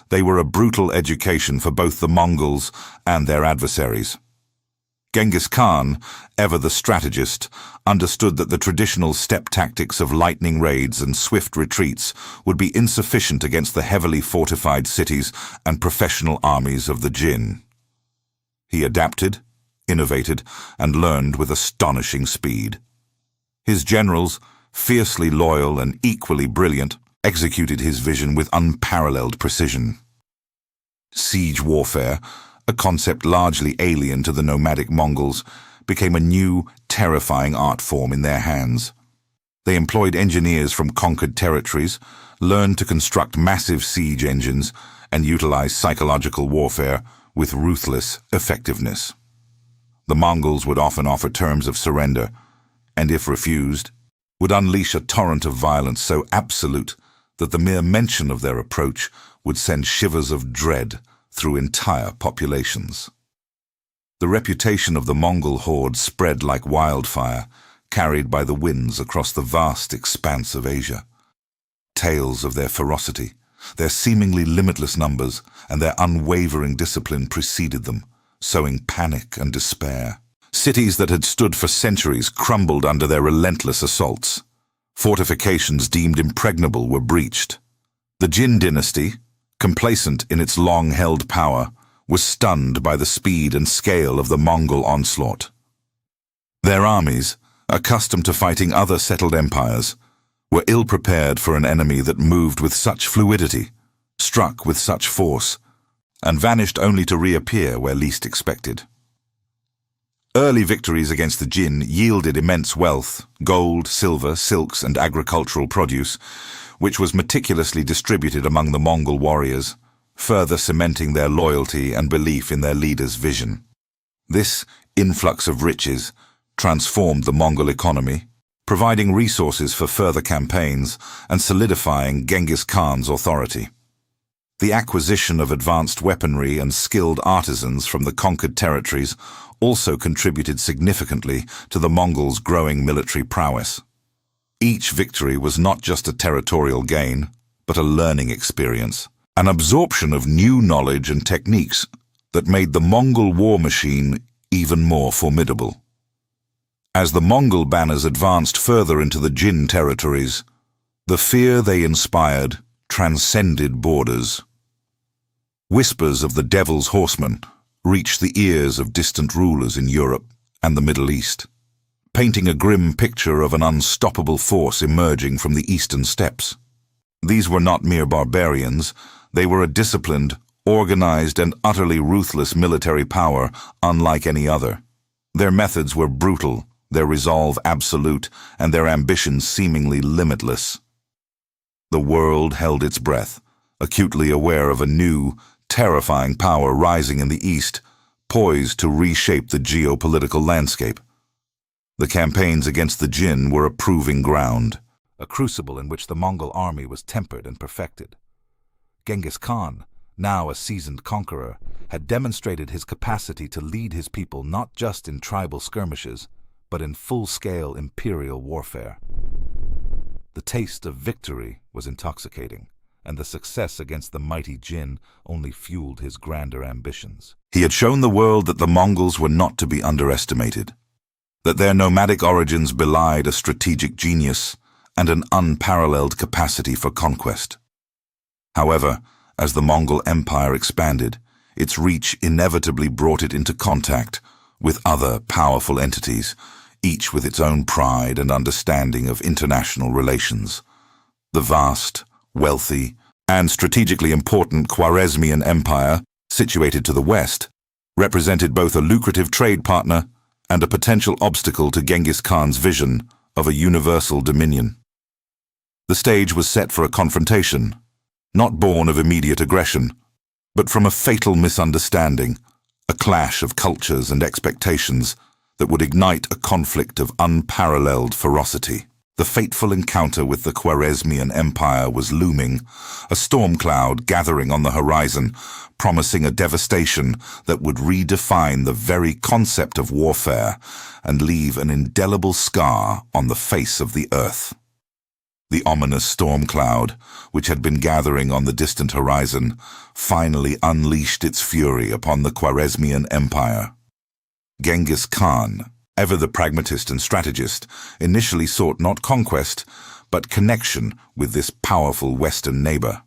They were a brutal education for both the Mongols and their adversaries. Genghis Khan, ever the strategist, understood that the traditional steppe tactics of lightning raids and swift retreats would be insufficient against the heavily fortified cities and professional armies of the Jin. He adapted, innovated, and learned with astonishing speed. His generals, fiercely loyal and equally brilliant, executed his vision with unparalleled precision. Siege warfare, a concept largely alien to the nomadic Mongols, became a new, terrifying art form in their hands. They employed engineers from conquered territories, learned to construct massive siege engines, and utilized psychological warfare with ruthless effectiveness. The Mongols would often offer terms of surrender, and if refused, would unleash a torrent of violence so absolute that the mere mention of their approach would send shivers of dread through entire populations. The reputation of the Mongol horde spread like wildfire, carried by the winds across the vast expanse of Asia. Tales of their ferocity, their seemingly limitless numbers, and their unwavering discipline preceded them, sowing panic and despair. Cities that had stood for centuries crumbled under their relentless assaults. Fortifications deemed impregnable were breached. The Jin dynasty, complacent in its long-held power, was stunned by the speed and scale of the Mongol onslaught. Their armies, accustomed to fighting other settled empires, were ill-prepared for an enemy that moved with such fluidity, struck with such force, and vanished only to reappear where least expected. Early victories against the Jin yielded immense wealth, gold, silver, silks, and agricultural produce, which was meticulously distributed among the Mongol warriors, further cementing their loyalty and belief in their leader's vision. This influx of riches transformed the Mongol economy, providing resources for further campaigns and solidifying Genghis Khan's authority. The acquisition of advanced weaponry and skilled artisans from the conquered territories also contributed significantly to the Mongols' growing military prowess. Each victory was not just a territorial gain, but a learning experience, an absorption of new knowledge and techniques that made the Mongol war machine even more formidable. As the Mongol banners advanced further into the Jin territories, the fear they inspired transcended borders. Whispers of the Devil's Horseman reached the ears of distant rulers in Europe and the Middle East, painting a grim picture of an unstoppable force emerging from the eastern steppes. These were not mere barbarians, they were a disciplined, organized, and utterly ruthless military power unlike any other. Their methods were brutal, their resolve absolute, and their ambitions seemingly limitless. The world held its breath, acutely aware of a new, terrifying power rising in the east, poised to reshape the geopolitical landscape. The campaigns against the Jin were a proving ground, a crucible in which the Mongol army was tempered and perfected. Genghis Khan, now a seasoned conqueror, had demonstrated his capacity to lead his people not just in tribal skirmishes, but in full-scale imperial warfare. The taste of victory was intoxicating, and the success against the mighty Jin only fueled his grander ambitions. He had shown the world that the Mongols were not to be underestimated, that their nomadic origins belied a strategic genius and an unparalleled capacity for conquest. However, as the Mongol Empire expanded, its reach inevitably brought it into contact with other powerful entities, each with its own pride and understanding of international relations. The vast, wealthy, and strategically important Khwarezmian Empire, situated to the west, represented both a lucrative trade partner and a potential obstacle to Genghis Khan's vision of a universal dominion. The stage was set for a confrontation, not born of immediate aggression, but from a fatal misunderstanding, a clash of cultures and expectations that would ignite a conflict of unparalleled ferocity. The fateful encounter with the Khwarezmian Empire was looming, a storm cloud gathering on the horizon, promising a devastation that would redefine the very concept of warfare and leave an indelible scar on the face of the earth. The ominous storm cloud, which had been gathering on the distant horizon, finally unleashed its fury upon the Khwarezmian Empire. Genghis Khan, ever the pragmatist and strategist, initially sought not conquest, but connection with this powerful Western neighbor.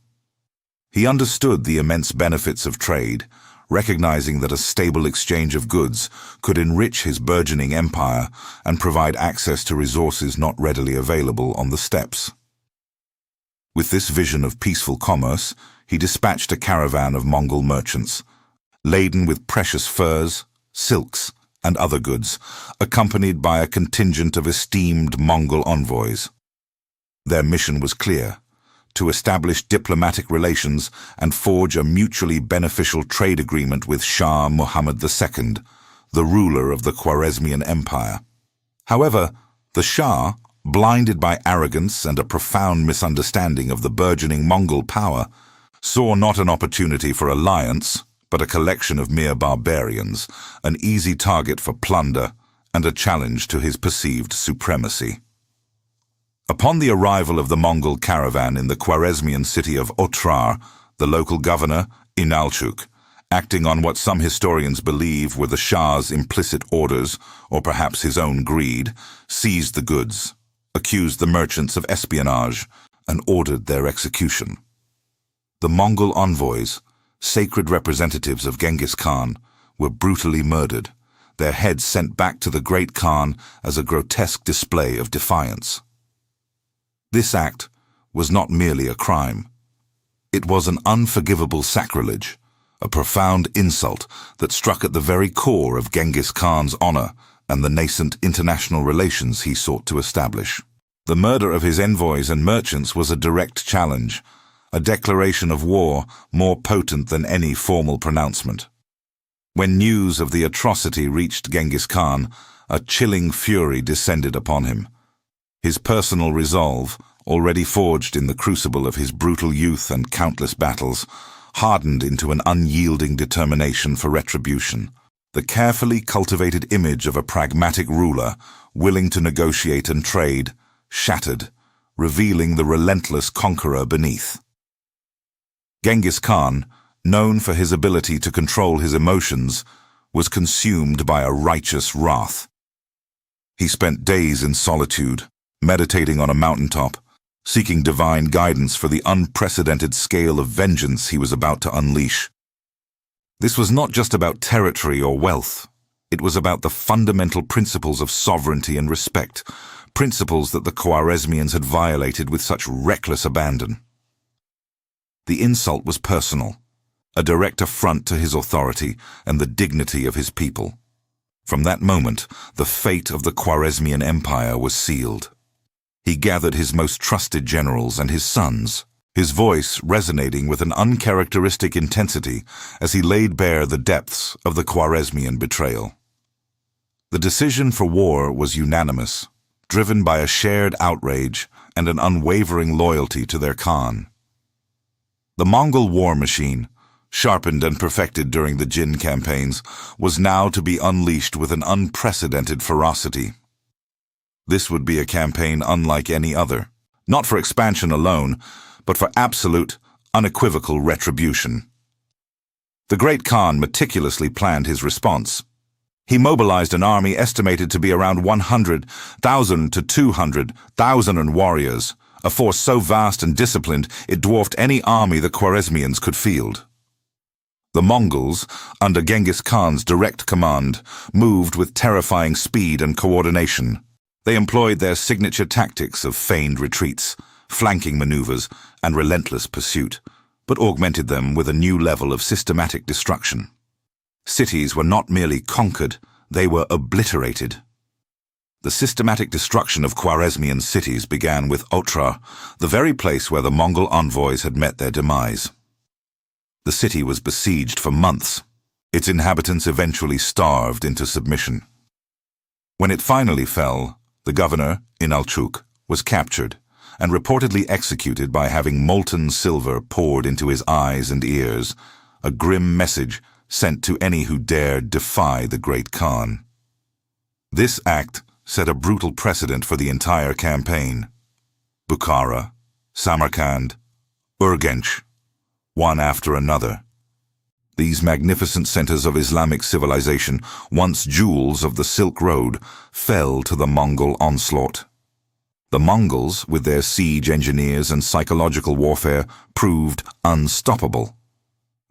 He understood the immense benefits of trade, recognizing that a stable exchange of goods could enrich his burgeoning empire and provide access to resources not readily available on the steppes. With this vision of peaceful commerce, he dispatched a caravan of Mongol merchants, laden with precious furs, silks, and other goods, accompanied by a contingent of esteemed Mongol envoys. Their mission was clear: to establish diplomatic relations and forge a mutually beneficial trade agreement with Shah Muhammad II, the ruler of the Khwarezmian Empire. However, the Shah, blinded by arrogance and a profound misunderstanding of the burgeoning Mongol power, saw not an opportunity for alliance, but a collection of mere barbarians, an easy target for plunder and a challenge to his perceived supremacy. Upon the arrival of the Mongol caravan in the Khwarezmian city of Otrar, the local governor, Inalchuk, acting on what some historians believe were the Shah's implicit orders, or perhaps his own greed, seized the goods, accused the merchants of espionage, and ordered their execution. The Mongol envoys, sacred representatives of Genghis Khan, were brutally murdered, their heads sent back to the great Khan as a grotesque display of defiance. This act was not merely a crime. It was an unforgivable sacrilege, a profound insult that struck at the very core of Genghis Khan's honor and the nascent international relations he sought to establish. The murder of his envoys and merchants was a direct challenge, a declaration of war more potent than any formal pronouncement. When news of the atrocity reached Genghis Khan, a chilling fury descended upon him. His personal resolve, already forged in the crucible of his brutal youth and countless battles, hardened into an unyielding determination for retribution. The carefully cultivated image of a pragmatic ruler, willing to negotiate and trade, shattered, revealing the relentless conqueror beneath. Genghis Khan, known for his ability to control his emotions, was consumed by a righteous wrath. He spent days in solitude, meditating on a mountaintop, seeking divine guidance for the unprecedented scale of vengeance he was about to unleash. This was not just about territory or wealth. It was about the fundamental principles of sovereignty and respect, principles that the Khwarezmians had violated with such reckless abandon. The insult was personal, a direct affront to his authority and the dignity of his people. From that moment, the fate of the Khwarezmian Empire was sealed. He gathered his most trusted generals and his sons, his voice resonating with an uncharacteristic intensity as he laid bare the depths of the Khwarezmian betrayal. The decision for war was unanimous, driven by a shared outrage and an unwavering loyalty to their Khan. The Mongol war machine, sharpened and perfected during the Jin campaigns, was now to be unleashed with an unprecedented ferocity. This would be a campaign unlike any other, not for expansion alone, but for absolute, unequivocal retribution. The great Khan meticulously planned his response. He mobilized an army estimated to be around 100,000 to 200,000 warriors, a force so vast and disciplined it dwarfed any army the Khwarezmians could field. The Mongols, under Genghis Khan's direct command, moved with terrifying speed and coordination. They employed their signature tactics of feigned retreats, flanking maneuvers, and relentless pursuit, but augmented them with a new level of systematic destruction. Cities were not merely conquered, they were obliterated. The systematic destruction of Khwarezmian cities began with Otrar, the very place where the Mongol envoys had met their demise. The city was besieged for months. Its inhabitants eventually starved into submission. When it finally fell, the governor, Inalchuk, was captured and reportedly executed by having molten silver poured into his eyes and ears, a grim message sent to any who dared defy the great Khan. This act set a brutal precedent for the entire campaign. Bukhara, Samarkand, Urgench, one after another. These magnificent centers of Islamic civilization, once jewels of the Silk Road, fell to the Mongol onslaught. The Mongols, with their siege engineers and psychological warfare, proved unstoppable.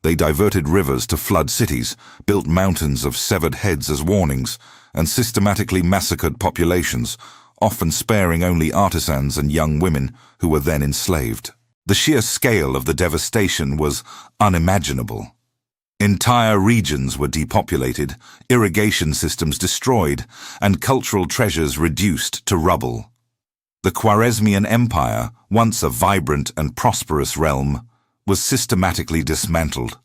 They diverted rivers to flood cities, built mountains of severed heads as warnings, and systematically massacred populations, often sparing only artisans and young women who were then enslaved. The sheer scale of the devastation was unimaginable. Entire regions were depopulated, irrigation systems destroyed, and cultural treasures reduced to rubble. The Khwarezmian Empire, once a vibrant and prosperous realm, was systematically dismantled,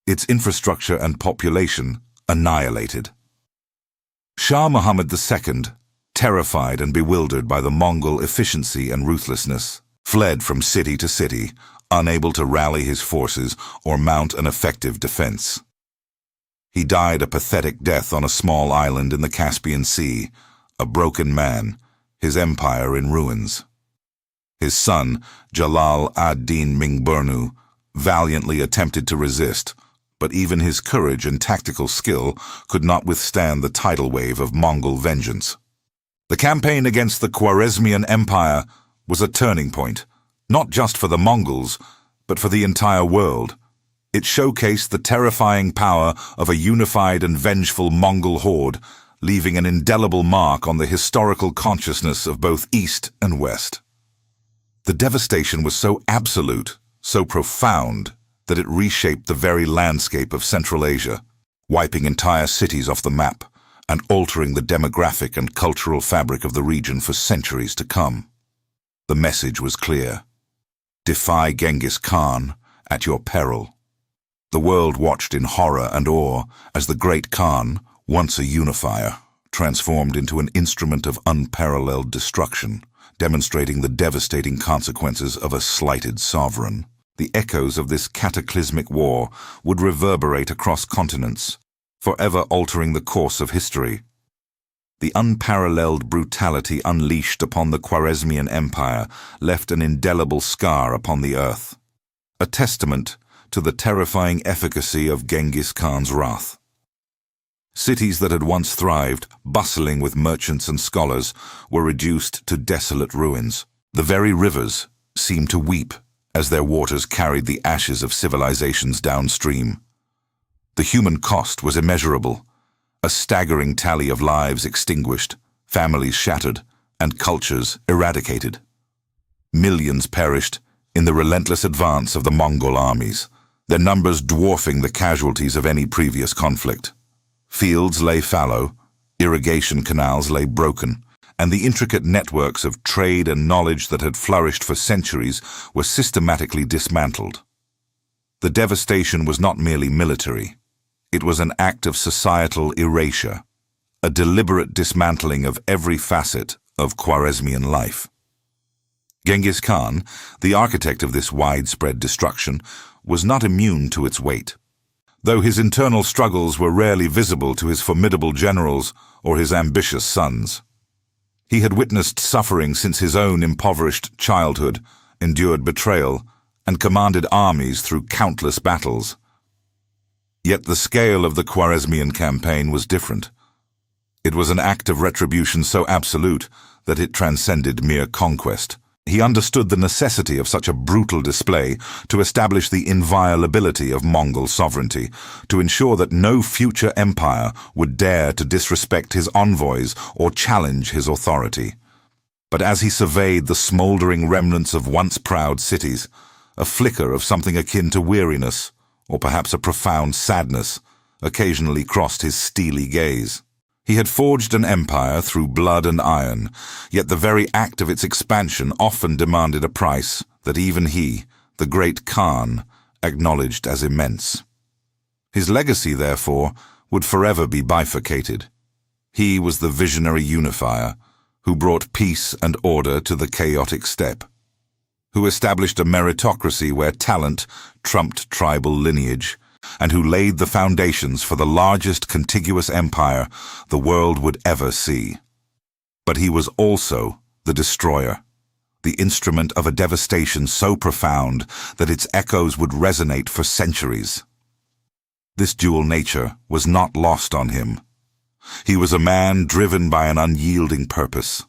its infrastructure and population annihilated. Shah Muhammad II, terrified and bewildered by the Mongol efficiency and ruthlessness, fled from city to city, unable to rally his forces or mount an effective defense. He died a pathetic death on a small island in the Caspian Sea, a broken man, his empire in ruins. His son, Jalal ad-Din Mingburnu, valiantly attempted to resist, but even his courage and tactical skill could not withstand the tidal wave of Mongol vengeance. The campaign against the Khwarezmian Empire was a turning point, not just for the Mongols, but for the entire world. It showcased the terrifying power of a unified and vengeful Mongol horde, leaving an indelible mark on the historical consciousness of both East and West. The devastation was so absolute, so profound, that it reshaped the very landscape of Central Asia, wiping entire cities off the map and altering the demographic and cultural fabric of the region for centuries to come. The message was clear. Defy Genghis Khan at your peril. The world watched in horror and awe as the great Khan, once a unifier, transformed into an instrument of unparalleled destruction, demonstrating the devastating consequences of a slighted sovereign. The echoes of this cataclysmic war would reverberate across continents, forever altering the course of history. The unparalleled brutality unleashed upon the Khwarezmian Empire left an indelible scar upon the earth, a testament to the terrifying efficacy of Genghis Khan's wrath. Cities that had once thrived, bustling with merchants and scholars, were reduced to desolate ruins. The very rivers seemed to weep as their waters carried the ashes of civilizations downstream. The human cost was immeasurable, a staggering tally of lives extinguished, families shattered, and cultures eradicated. Millions perished in the relentless advance of the Mongol armies, their numbers dwarfing the casualties of any previous conflict. Fields lay fallow, irrigation canals lay broken, and the intricate networks of trade and knowledge that had flourished for centuries were systematically dismantled. The devastation was not merely military. It was an act of societal erasure, a deliberate dismantling of every facet of Khwarezmian life. Genghis Khan, the architect of this widespread destruction, was not immune to its weight. Though his internal struggles were rarely visible to his formidable generals or his ambitious sons. He had witnessed suffering since his own impoverished childhood, endured betrayal, and commanded armies through countless battles. Yet the scale of the Khwarezmian campaign was different. It was an act of retribution so absolute that it transcended mere conquest. He understood the necessity of such a brutal display to establish the inviolability of Mongol sovereignty, to ensure that no future empire would dare to disrespect his envoys or challenge his authority. But as he surveyed the smoldering remnants of once proud cities, a flicker of something akin to weariness, or perhaps a profound sadness, occasionally crossed his steely gaze. He had forged an empire through blood and iron, yet the very act of its expansion often demanded a price that even he, the great Khan, acknowledged as immense. His legacy, therefore, would forever be bifurcated. He was the visionary unifier, who brought peace and order to the chaotic steppe, who established a meritocracy where talent trumped tribal lineage, and who laid the foundations for the largest contiguous empire the world would ever see. But he was also the destroyer, the instrument of a devastation so profound that its echoes would resonate for centuries. This dual nature was not lost on him. He was a man driven by an unyielding purpose,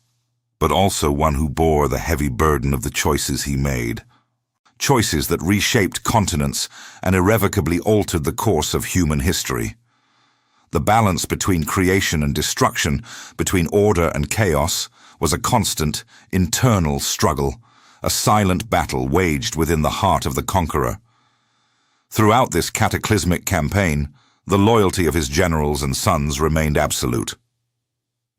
but also one who bore the heavy burden of the choices he made. Choices that reshaped continents and irrevocably altered the course of human history. The balance between creation and destruction, between order and chaos, was a constant, internal struggle, a silent battle waged within the heart of the conqueror. Throughout this cataclysmic campaign, the loyalty of his generals and sons remained absolute.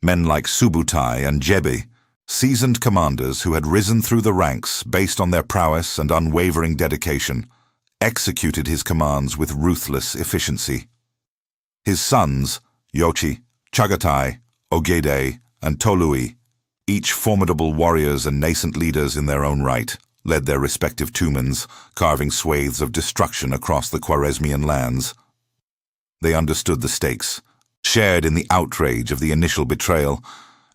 Men like Subutai and Jebi, seasoned commanders who had risen through the ranks based on their prowess and unwavering dedication, executed his commands with ruthless efficiency. His sons, Yochi, Chagatai, Ogedei, and Tolui, each formidable warriors and nascent leaders in their own right, led their respective tumens, carving swathes of destruction across the Khwarezmian lands. They understood the stakes, shared in the outrage of the initial betrayal,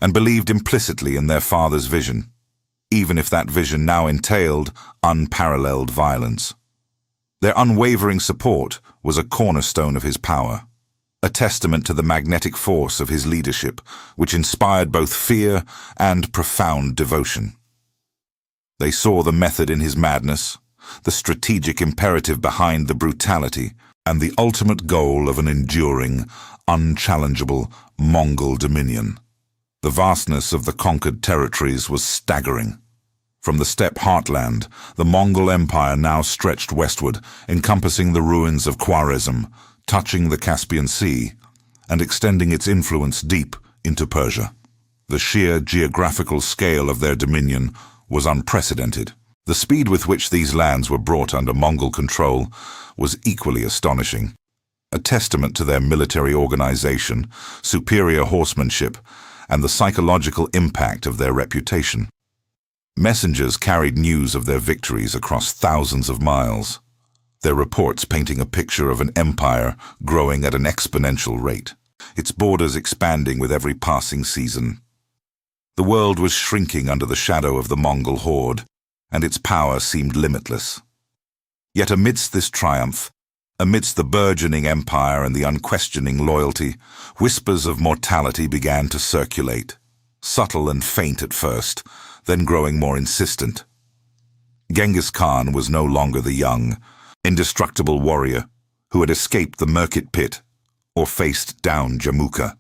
and believed implicitly in their father's vision, even if that vision now entailed unparalleled violence. Their unwavering support was a cornerstone of his power, a testament to the magnetic force of his leadership, which inspired both fear and profound devotion. They saw the method in his madness, the strategic imperative behind the brutality, and the ultimate goal of an enduring, unchallengeable Mongol dominion. The vastness of the conquered territories was staggering. From the steppe heartland, the Mongol Empire now stretched westward, encompassing the ruins of Khwarezm, touching the Caspian Sea, and extending its influence deep into Persia. The sheer geographical scale of their dominion was unprecedented. The speed with which these lands were brought under Mongol control was equally astonishing, a testament to their military organization, superior horsemanship, and the psychological impact of their reputation. Messengers carried news of their victories across thousands of miles, their reports painting a picture of an empire growing at an exponential rate, its borders expanding with every passing season. The world was shrinking under the shadow of the Mongol horde, and its power seemed limitless. Yet amidst this triumph, amidst the burgeoning empire and the unquestioning loyalty, whispers of mortality began to circulate, subtle and faint at first, then growing more insistent. Genghis Khan was no longer the young, indestructible warrior who had escaped the Merkit pit or faced down Jamukha.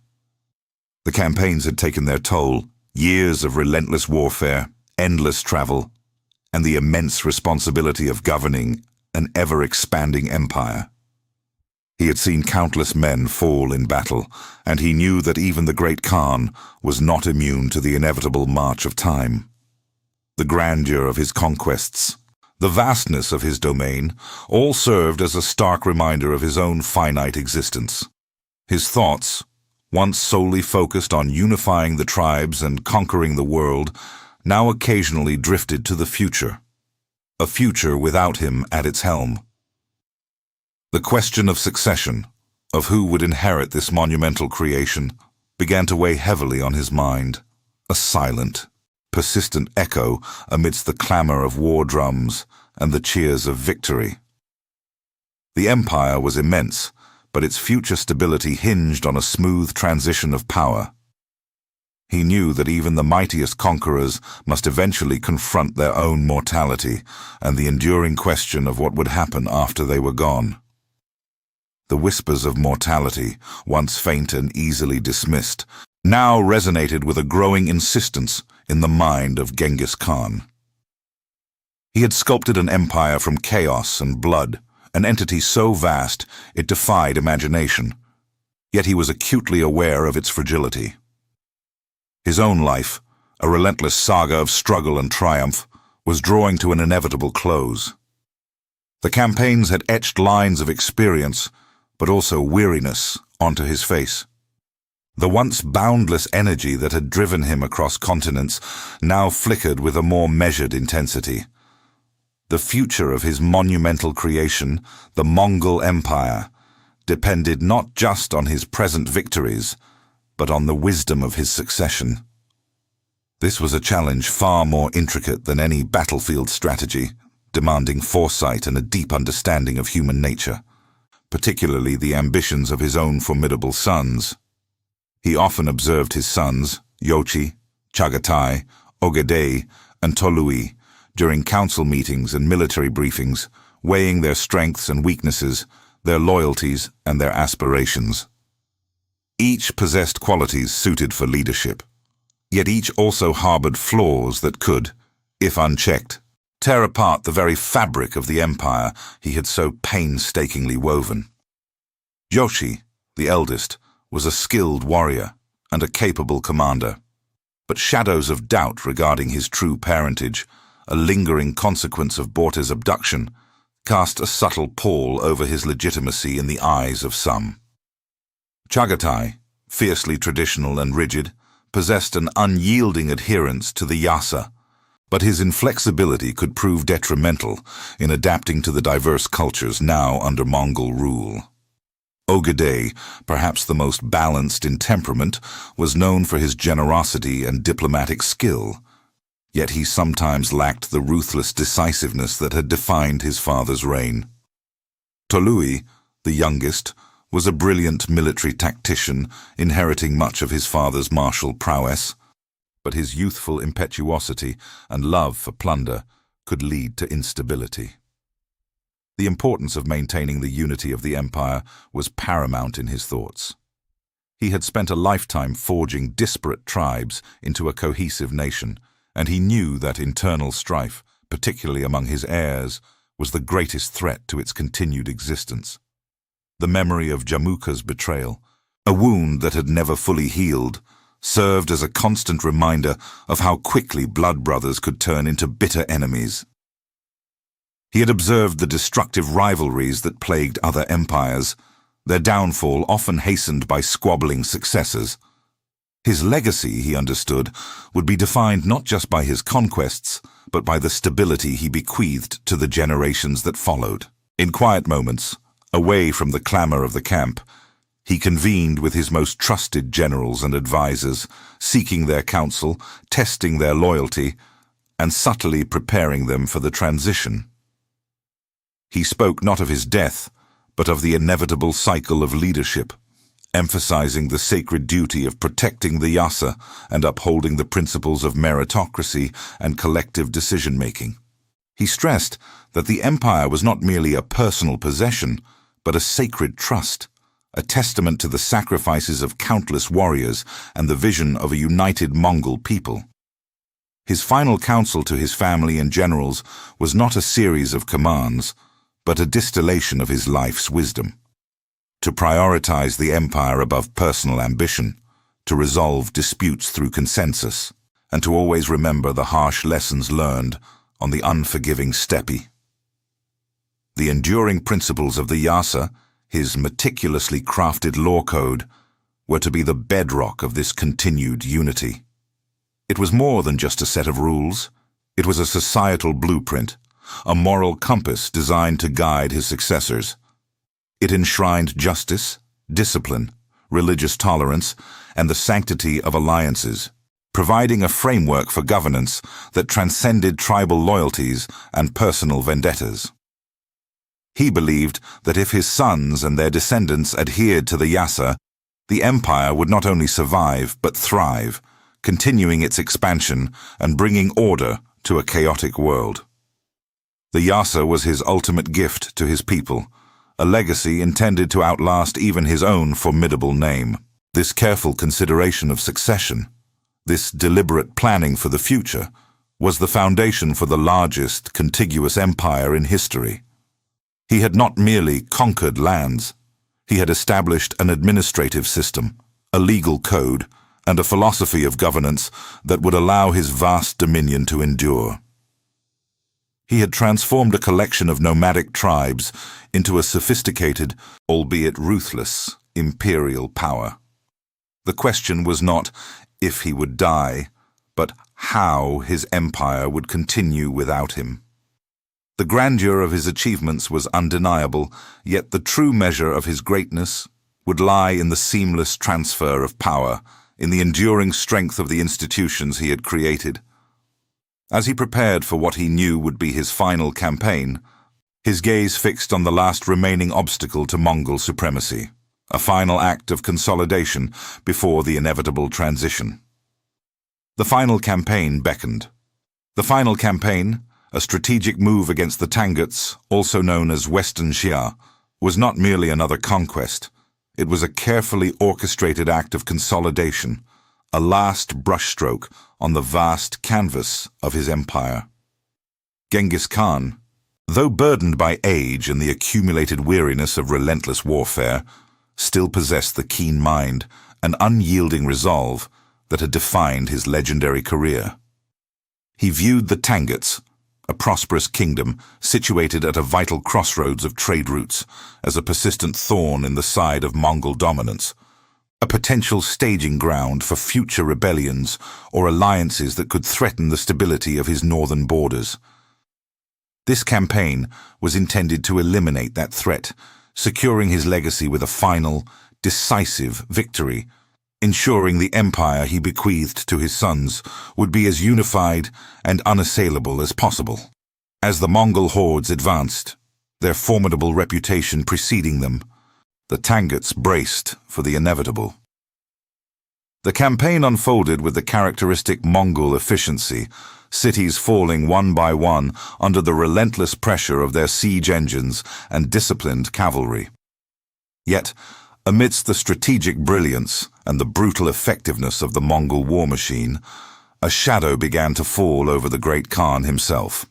The campaigns had taken their toll, years of relentless warfare, endless travel, and the immense responsibility of governing an ever-expanding empire. He had seen countless men fall in battle, and he knew that even the great Khan was not immune to the inevitable march of time. The grandeur of his conquests, the vastness of his domain, all served as a stark reminder of his own finite existence. His thoughts, once solely focused on unifying the tribes and conquering the world, now occasionally drifted to the future, a future without him at its helm. The question of succession, of who would inherit this monumental creation, began to weigh heavily on his mind, a silent, persistent echo amidst the clamor of war drums and the cheers of victory. The empire was immense, but its future stability hinged on a smooth transition of power. He knew that even the mightiest conquerors must eventually confront their own mortality and the enduring question of what would happen after they were gone. The whispers of mortality, once faint and easily dismissed, now resonated with a growing insistence in the mind of Genghis Khan. He had sculpted an empire from chaos and blood, an entity so vast it defied imagination, yet he was acutely aware of its fragility. His own life, a relentless saga of struggle and triumph, was drawing to an inevitable close. The campaigns had etched lines of experience, but also weariness, onto his face. The once boundless energy that had driven him across continents now flickered with a more measured intensity. The future of his monumental creation, the Mongol Empire, depended not just on his present victories, but on the wisdom of his succession. This was a challenge far more intricate than any battlefield strategy, demanding foresight and a deep understanding of human nature, particularly the ambitions of his own formidable sons. He often observed his sons, Yochi, Chagatai, Ogedei, and Tolui, during council meetings and military briefings, weighing their strengths and weaknesses, their loyalties and their aspirations. Each possessed qualities suited for leadership, yet each also harbored flaws that could, if unchecked, tear apart the very fabric of the empire he had so painstakingly woven. Yoshi, the eldest, was a skilled warrior and a capable commander, but shadows of doubt regarding his true parentage, a lingering consequence of Borte's abduction, cast a subtle pall over his legitimacy in the eyes of some. Chagatai, fiercely traditional and rigid, possessed an unyielding adherence to the yasa, but his inflexibility could prove detrimental in adapting to the diverse cultures now under Mongol rule. Ogedei, perhaps the most balanced in temperament, was known for his generosity and diplomatic skill, yet he sometimes lacked the ruthless decisiveness that had defined his father's reign. Tolui, the youngest, was a brilliant military tactician, inheriting much of his father's martial prowess, but his youthful impetuosity and love for plunder could lead to instability. The importance of maintaining the unity of the empire was paramount in his thoughts. He had spent a lifetime forging disparate tribes into a cohesive nation, and he knew that internal strife, particularly among his heirs, was the greatest threat to its continued existence. The memory of Jamukha's betrayal, a wound that had never fully healed, served as a constant reminder of how quickly blood brothers could turn into bitter enemies. He had observed the destructive rivalries that plagued other empires, their downfall often hastened by squabbling successors. His legacy, he understood, would be defined not just by his conquests, but by the stability he bequeathed to the generations that followed. In quiet moments, away from the clamor of the camp, he convened with his most trusted generals and advisers, seeking their counsel, testing their loyalty, and subtly preparing them for the transition. He spoke not of his death, but of the inevitable cycle of leadership, emphasizing the sacred duty of protecting the Yasa and upholding the principles of meritocracy and collective decision-making. He stressed that the empire was not merely a personal possession, but a sacred trust, a testament to the sacrifices of countless warriors and the vision of a united Mongol people. His final counsel to his family and generals was not a series of commands, but a distillation of his life's wisdom. To prioritize the empire above personal ambition, to resolve disputes through consensus, and to always remember the harsh lessons learned on the unforgiving steppe. The enduring principles of the Yasa, his meticulously crafted law code, were to be the bedrock of this continued unity. It was more than just a set of rules. It was a societal blueprint, a moral compass designed to guide his successors. It enshrined justice, discipline, religious tolerance, and the sanctity of alliances, providing a framework for governance that transcended tribal loyalties and personal vendettas. He believed that if his sons and their descendants adhered to the Yasa, the empire would not only survive but thrive, continuing its expansion and bringing order to a chaotic world. The Yasa was his ultimate gift to his people, a legacy intended to outlast even his own formidable name. This careful consideration of succession, this deliberate planning for the future, was the foundation for the largest contiguous empire in history. He had not merely conquered lands, he had established an administrative system, a legal code, and a philosophy of governance that would allow his vast dominion to endure. He had transformed a collection of nomadic tribes into a sophisticated, albeit ruthless, imperial power. The question was not if he would die, but how his empire would continue without him. The grandeur of his achievements was undeniable, yet the true measure of his greatness would lie in the seamless transfer of power, in the enduring strength of the institutions he had created. As he prepared for what he knew would be his final campaign, his gaze fixed on the last remaining obstacle to Mongol supremacy, a final act of consolidation before the inevitable transition. The final campaign beckoned. The final campaign, a strategic move against the Tanguts, also known as Western Xia, was not merely another conquest. It was a carefully orchestrated act of consolidation, a last brushstroke on the vast canvas of his empire. Genghis Khan, though burdened by age and the accumulated weariness of relentless warfare, still possessed the keen mind and unyielding resolve that had defined his legendary career. He viewed the Tanguts, a prosperous kingdom situated at a vital crossroads of trade routes, as a persistent thorn in the side of Mongol dominance, a potential staging ground for future rebellions or alliances that could threaten the stability of his northern borders. This campaign was intended to eliminate that threat, securing his legacy with a final, decisive victory, ensuring the empire he bequeathed to his sons would be as unified and unassailable as possible. As the Mongol hordes advanced, their formidable reputation preceding them, the Tanguts braced for the inevitable. The campaign unfolded with the characteristic Mongol efficiency, cities falling one by one under the relentless pressure of their siege engines and disciplined cavalry. Yet, amidst the strategic brilliance and the brutal effectiveness of the Mongol war machine, a shadow began to fall over the great Khan himself.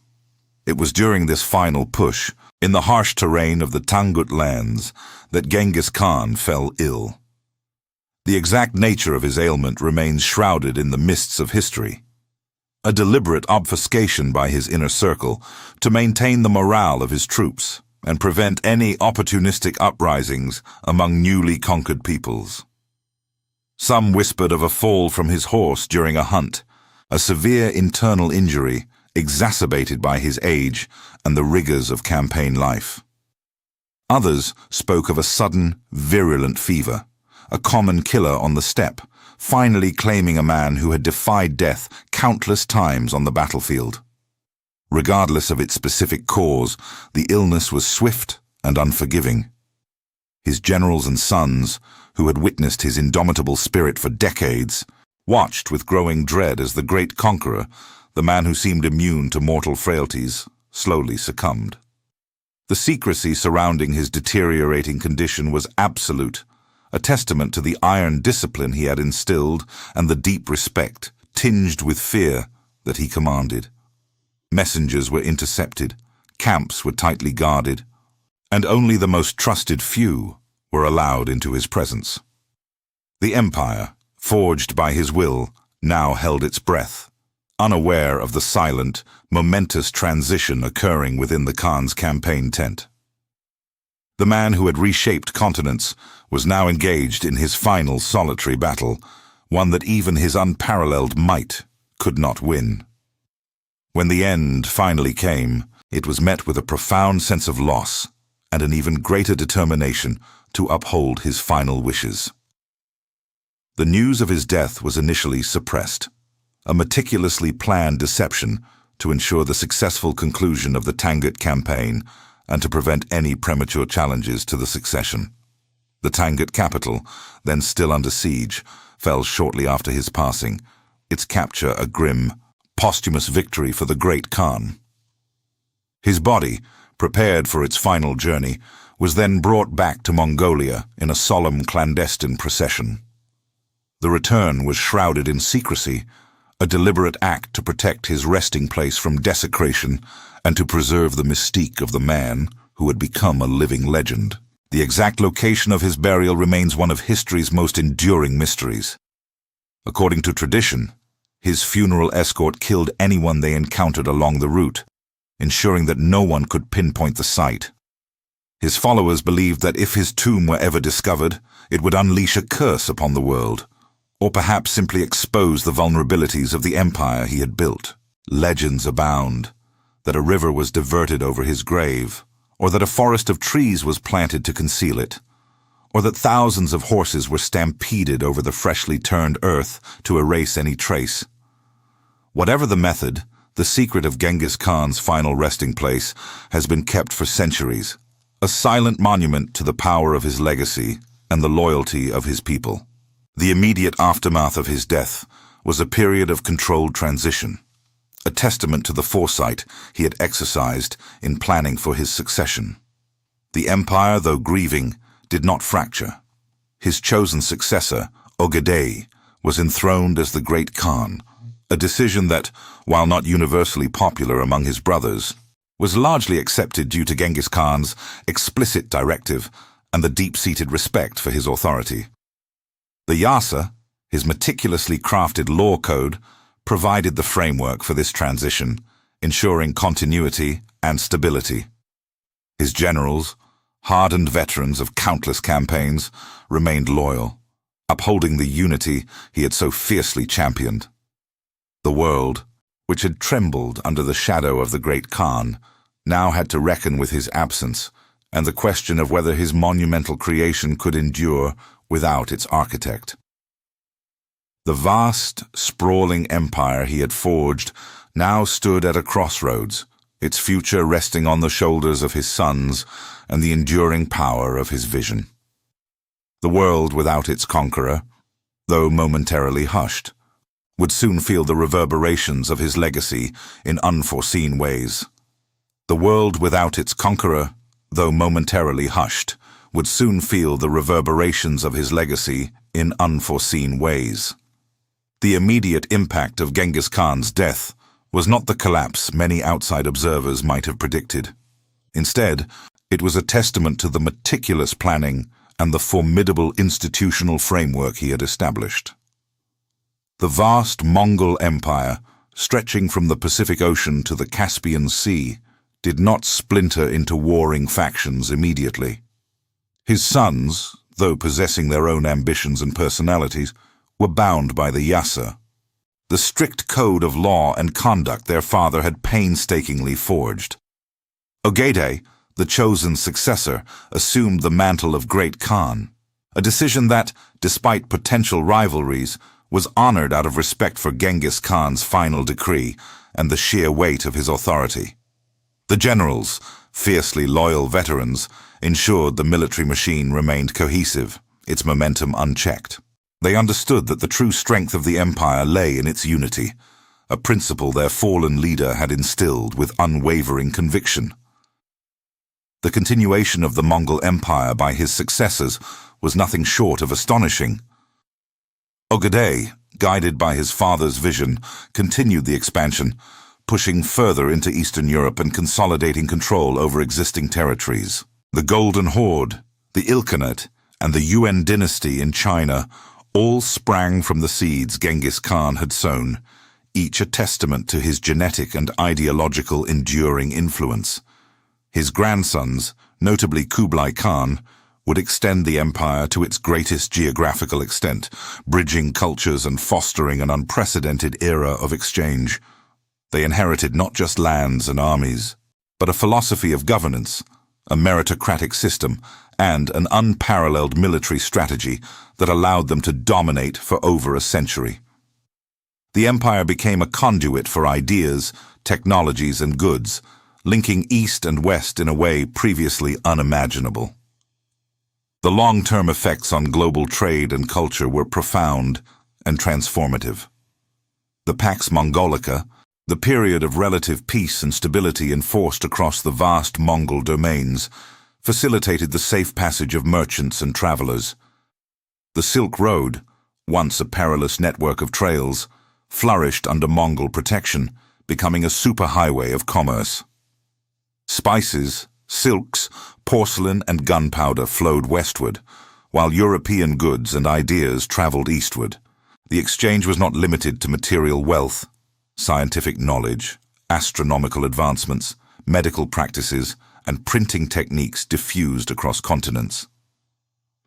It was during this final push, in the harsh terrain of the Tangut lands, that Genghis Khan fell ill. The exact nature of his ailment remains shrouded in the mists of history. A deliberate obfuscation by his inner circle to maintain the morale of his troops and prevent any opportunistic uprisings among newly conquered peoples. Some whispered of a fall from his horse during a hunt, a severe internal injury exacerbated by his age and the rigors of campaign life. Others spoke of a sudden, virulent fever, a common killer on the steppe, finally claiming a man who had defied death countless times on the battlefield. Regardless of its specific cause, the illness was swift and unforgiving. His generals and sons, who had witnessed his indomitable spirit for decades, watched with growing dread as the great conqueror, the man who seemed immune to mortal frailties, slowly succumbed. The secrecy surrounding his deteriorating condition was absolute, a testament to the iron discipline he had instilled and the deep respect, tinged with fear, that he commanded. Messengers were intercepted, camps were tightly guarded, and only the most trusted few were allowed into his presence. The empire, forged by his will, now held its breath, unaware of the silent, momentous transition occurring within the Khan's campaign tent. The man who had reshaped continents was now engaged in his final solitary battle, one that even his unparalleled might could not win. When the end finally came, it was met with a profound sense of loss and an even greater determination to uphold his final wishes. The news of his death was initially suppressed, a meticulously planned deception to ensure the successful conclusion of the Tangut campaign and to prevent any premature challenges to the succession. The Tangut capital, then still under siege, fell shortly after his passing, its capture a grim, posthumous victory for the great Khan. His body, prepared for its final journey, was then brought back to Mongolia in a solemn clandestine procession. The return was shrouded in secrecy, a deliberate act to protect his resting place from desecration and to preserve the mystique of the man who had become a living legend. The exact location of his burial remains one of history's most enduring mysteries. According to tradition, his funeral escort killed anyone they encountered along the route, ensuring that no one could pinpoint the site. His followers believed that if his tomb were ever discovered, it would unleash a curse upon the world, or perhaps simply expose the vulnerabilities of the empire he had built. Legends abound, that a river was diverted over his grave, or that a forest of trees was planted to conceal it, or that thousands of horses were stampeded over the freshly turned earth to erase any trace. Whatever the method, the secret of Genghis Khan's final resting place has been kept for centuries, a silent monument to the power of his legacy and the loyalty of his people. The immediate aftermath of his death was a period of controlled transition, a testament to the foresight he had exercised in planning for his succession. The empire, though grieving, did not fracture. His chosen successor, Ogedei, was enthroned as the great Khan, a decision that, while not universally popular among his brothers, was largely accepted due to Genghis Khan's explicit directive and the deep-seated respect for his authority. The Yasa, his meticulously crafted law code, provided the framework for this transition, ensuring continuity and stability. His generals, hardened veterans of countless campaigns, remained loyal, upholding the unity he had so fiercely championed. The world, which had trembled under the shadow of the great Khan, now had to reckon with his absence and the question of whether his monumental creation could endure without its architect. The vast, sprawling empire he had forged now stood at a crossroads, its future resting on the shoulders of his sons and the enduring power of his vision. The world without its conqueror, though momentarily hushed, would soon feel the reverberations of his legacy in unforeseen ways. The world without its conqueror, though momentarily hushed, would soon feel the reverberations of his legacy in unforeseen ways. The immediate impact of Genghis Khan's death was not the collapse many outside observers might have predicted. Instead, it was a testament to the meticulous planning and the formidable institutional framework he had established. The vast Mongol Empire, stretching from the Pacific Ocean to the Caspian Sea, did not splinter into warring factions immediately. His sons, though possessing their own ambitions and personalities, were bound by the Yasa, the strict code of law and conduct their father had painstakingly forged. Ogedei, the chosen successor, assumed the mantle of Great Khan, a decision that, despite potential rivalries, was honored out of respect for Genghis Khan's final decree and the sheer weight of his authority. The generals, fiercely loyal veterans, ensured the military machine remained cohesive, its momentum unchecked. They understood that the true strength of the empire lay in its unity, a principle their fallen leader had instilled with unwavering conviction. The continuation of the Mongol Empire by his successors was nothing short of astonishing. Ogedei, guided by his father's vision, continued the expansion, pushing further into Eastern Europe and consolidating control over existing territories. The Golden Horde, the Ilkhanate, and the Yuan dynasty in China all sprang from the seeds Genghis Khan had sown, each a testament to his genetic and ideological enduring influence. His grandsons, notably Kublai Khan, would extend the empire to its greatest geographical extent, bridging cultures and fostering an unprecedented era of exchange. They inherited not just lands and armies, but a philosophy of governance, a meritocratic system, and an unparalleled military strategy that allowed them to dominate for over a century. The empire became a conduit for ideas, technologies, and goods, linking East and West in a way previously unimaginable. The long-term effects on global trade and culture were profound and transformative. The Pax Mongolica, the period of relative peace and stability enforced across the vast Mongol domains, facilitated the safe passage of merchants and travelers. The Silk Road, once a perilous network of trails, flourished under Mongol protection, becoming a superhighway of commerce. Spices, silks, porcelain, and gunpowder flowed westward, while European goods and ideas traveled eastward. The exchange was not limited to material wealth. Scientific knowledge, astronomical advancements, medical practices, and printing techniques diffused across continents.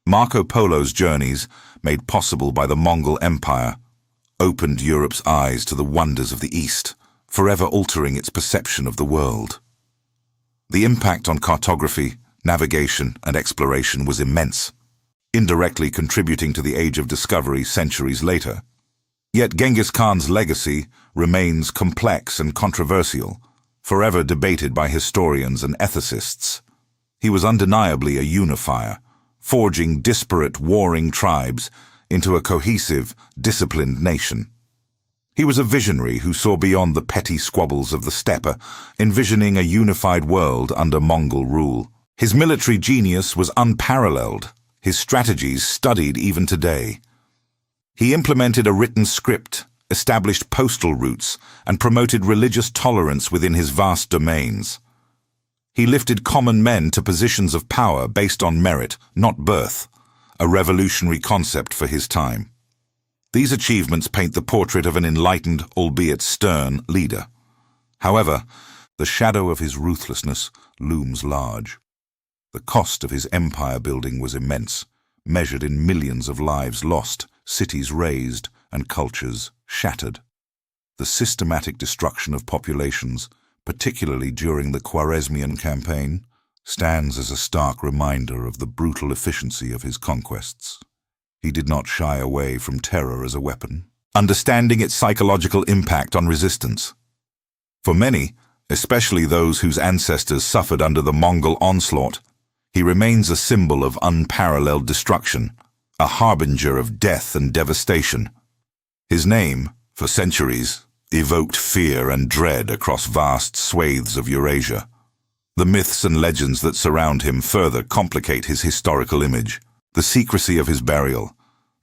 Marco Polo's journeys, made possible by the Mongol Empire, opened Europe's eyes to the wonders of the East, forever altering its perception of the world. The impact on cartography, navigation, and exploration was immense, indirectly contributing to the Age of Discovery centuries later. Yet Genghis Khan's legacy remains complex and controversial, forever debated by historians and ethicists. He was undeniably a unifier, forging disparate warring tribes into a cohesive, disciplined nation. He was a visionary who saw beyond the petty squabbles of the steppe, envisioning a unified world under Mongol rule. His military genius was unparalleled, his strategies studied even today. He implemented a written script, established postal routes, and promoted religious tolerance within his vast domains. He lifted common men to positions of power based on merit, not birth, a revolutionary concept for his time. These achievements paint the portrait of an enlightened, albeit stern, leader. However, the shadow of his ruthlessness looms large. The cost of his empire building was immense, measured in millions of lives lost, cities razed, and cultures shattered. The systematic destruction of populations, particularly during the Khwarezmian campaign, stands as a stark reminder of the brutal efficiency of his conquests. He did not shy away from terror as a weapon, understanding its psychological impact on resistance. For many, especially those whose ancestors suffered under the Mongol onslaught, he remains a symbol of unparalleled destruction, a harbinger of death and devastation. His name, for centuries, evoked fear and dread across vast swathes of Eurasia. The myths and legends that surround him further complicate his historical image. The secrecy of his burial,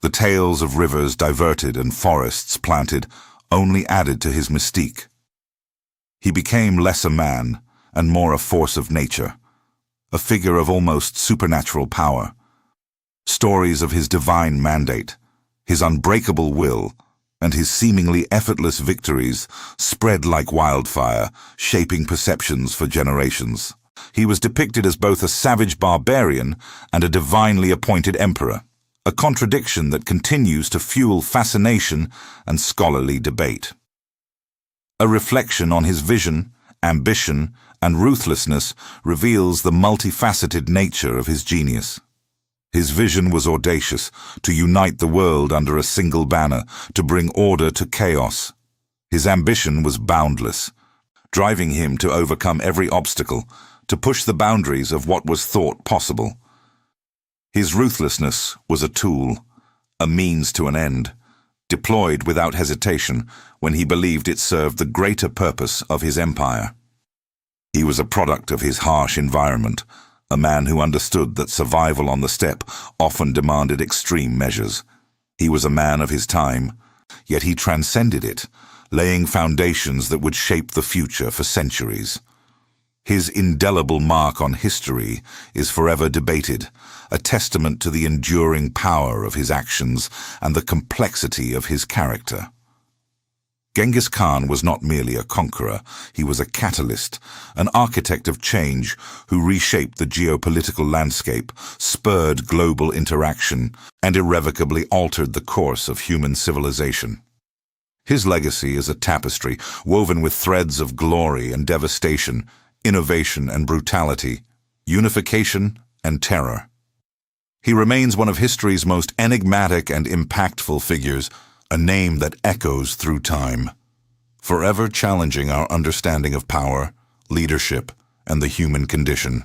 The tales of rivers diverted and forests planted only added to his mystique. He became less a man and more a force of nature, a figure of almost supernatural power. Stories of his divine mandate, his unbreakable will, and his seemingly effortless victories spread like wildfire, shaping perceptions for generations. He was depicted as both a savage barbarian and a divinely appointed emperor, a contradiction that continues to fuel fascination and scholarly debate. A reflection on his vision, ambition, and ruthlessness reveals the multifaceted nature of his genius. His vision was audacious, to unite the world under a single banner, to bring order to chaos. His ambition was boundless, driving him to overcome every obstacle, to push the boundaries of what was thought possible. His ruthlessness was a tool, a means to an end, deployed without hesitation when he believed it served the greater purpose of his empire. He was a product of his harsh environment, a man who understood that survival on the steppe often demanded extreme measures. He was a man of his time, yet he transcended it, laying foundations that would shape the future for centuries. His indelible mark on history is forever debated, a testament to the enduring power of his actions and the complexity of his character. Genghis Khan was not merely a conqueror, he was a catalyst, an architect of change who reshaped the geopolitical landscape, spurred global interaction, and irrevocably altered the course of human civilization. His legacy is a tapestry woven with threads of glory and devastation, innovation and brutality, unification and terror. He remains one of history's most enigmatic and impactful figures, a name that echoes through time, forever challenging our understanding of power, leadership, and the human condition.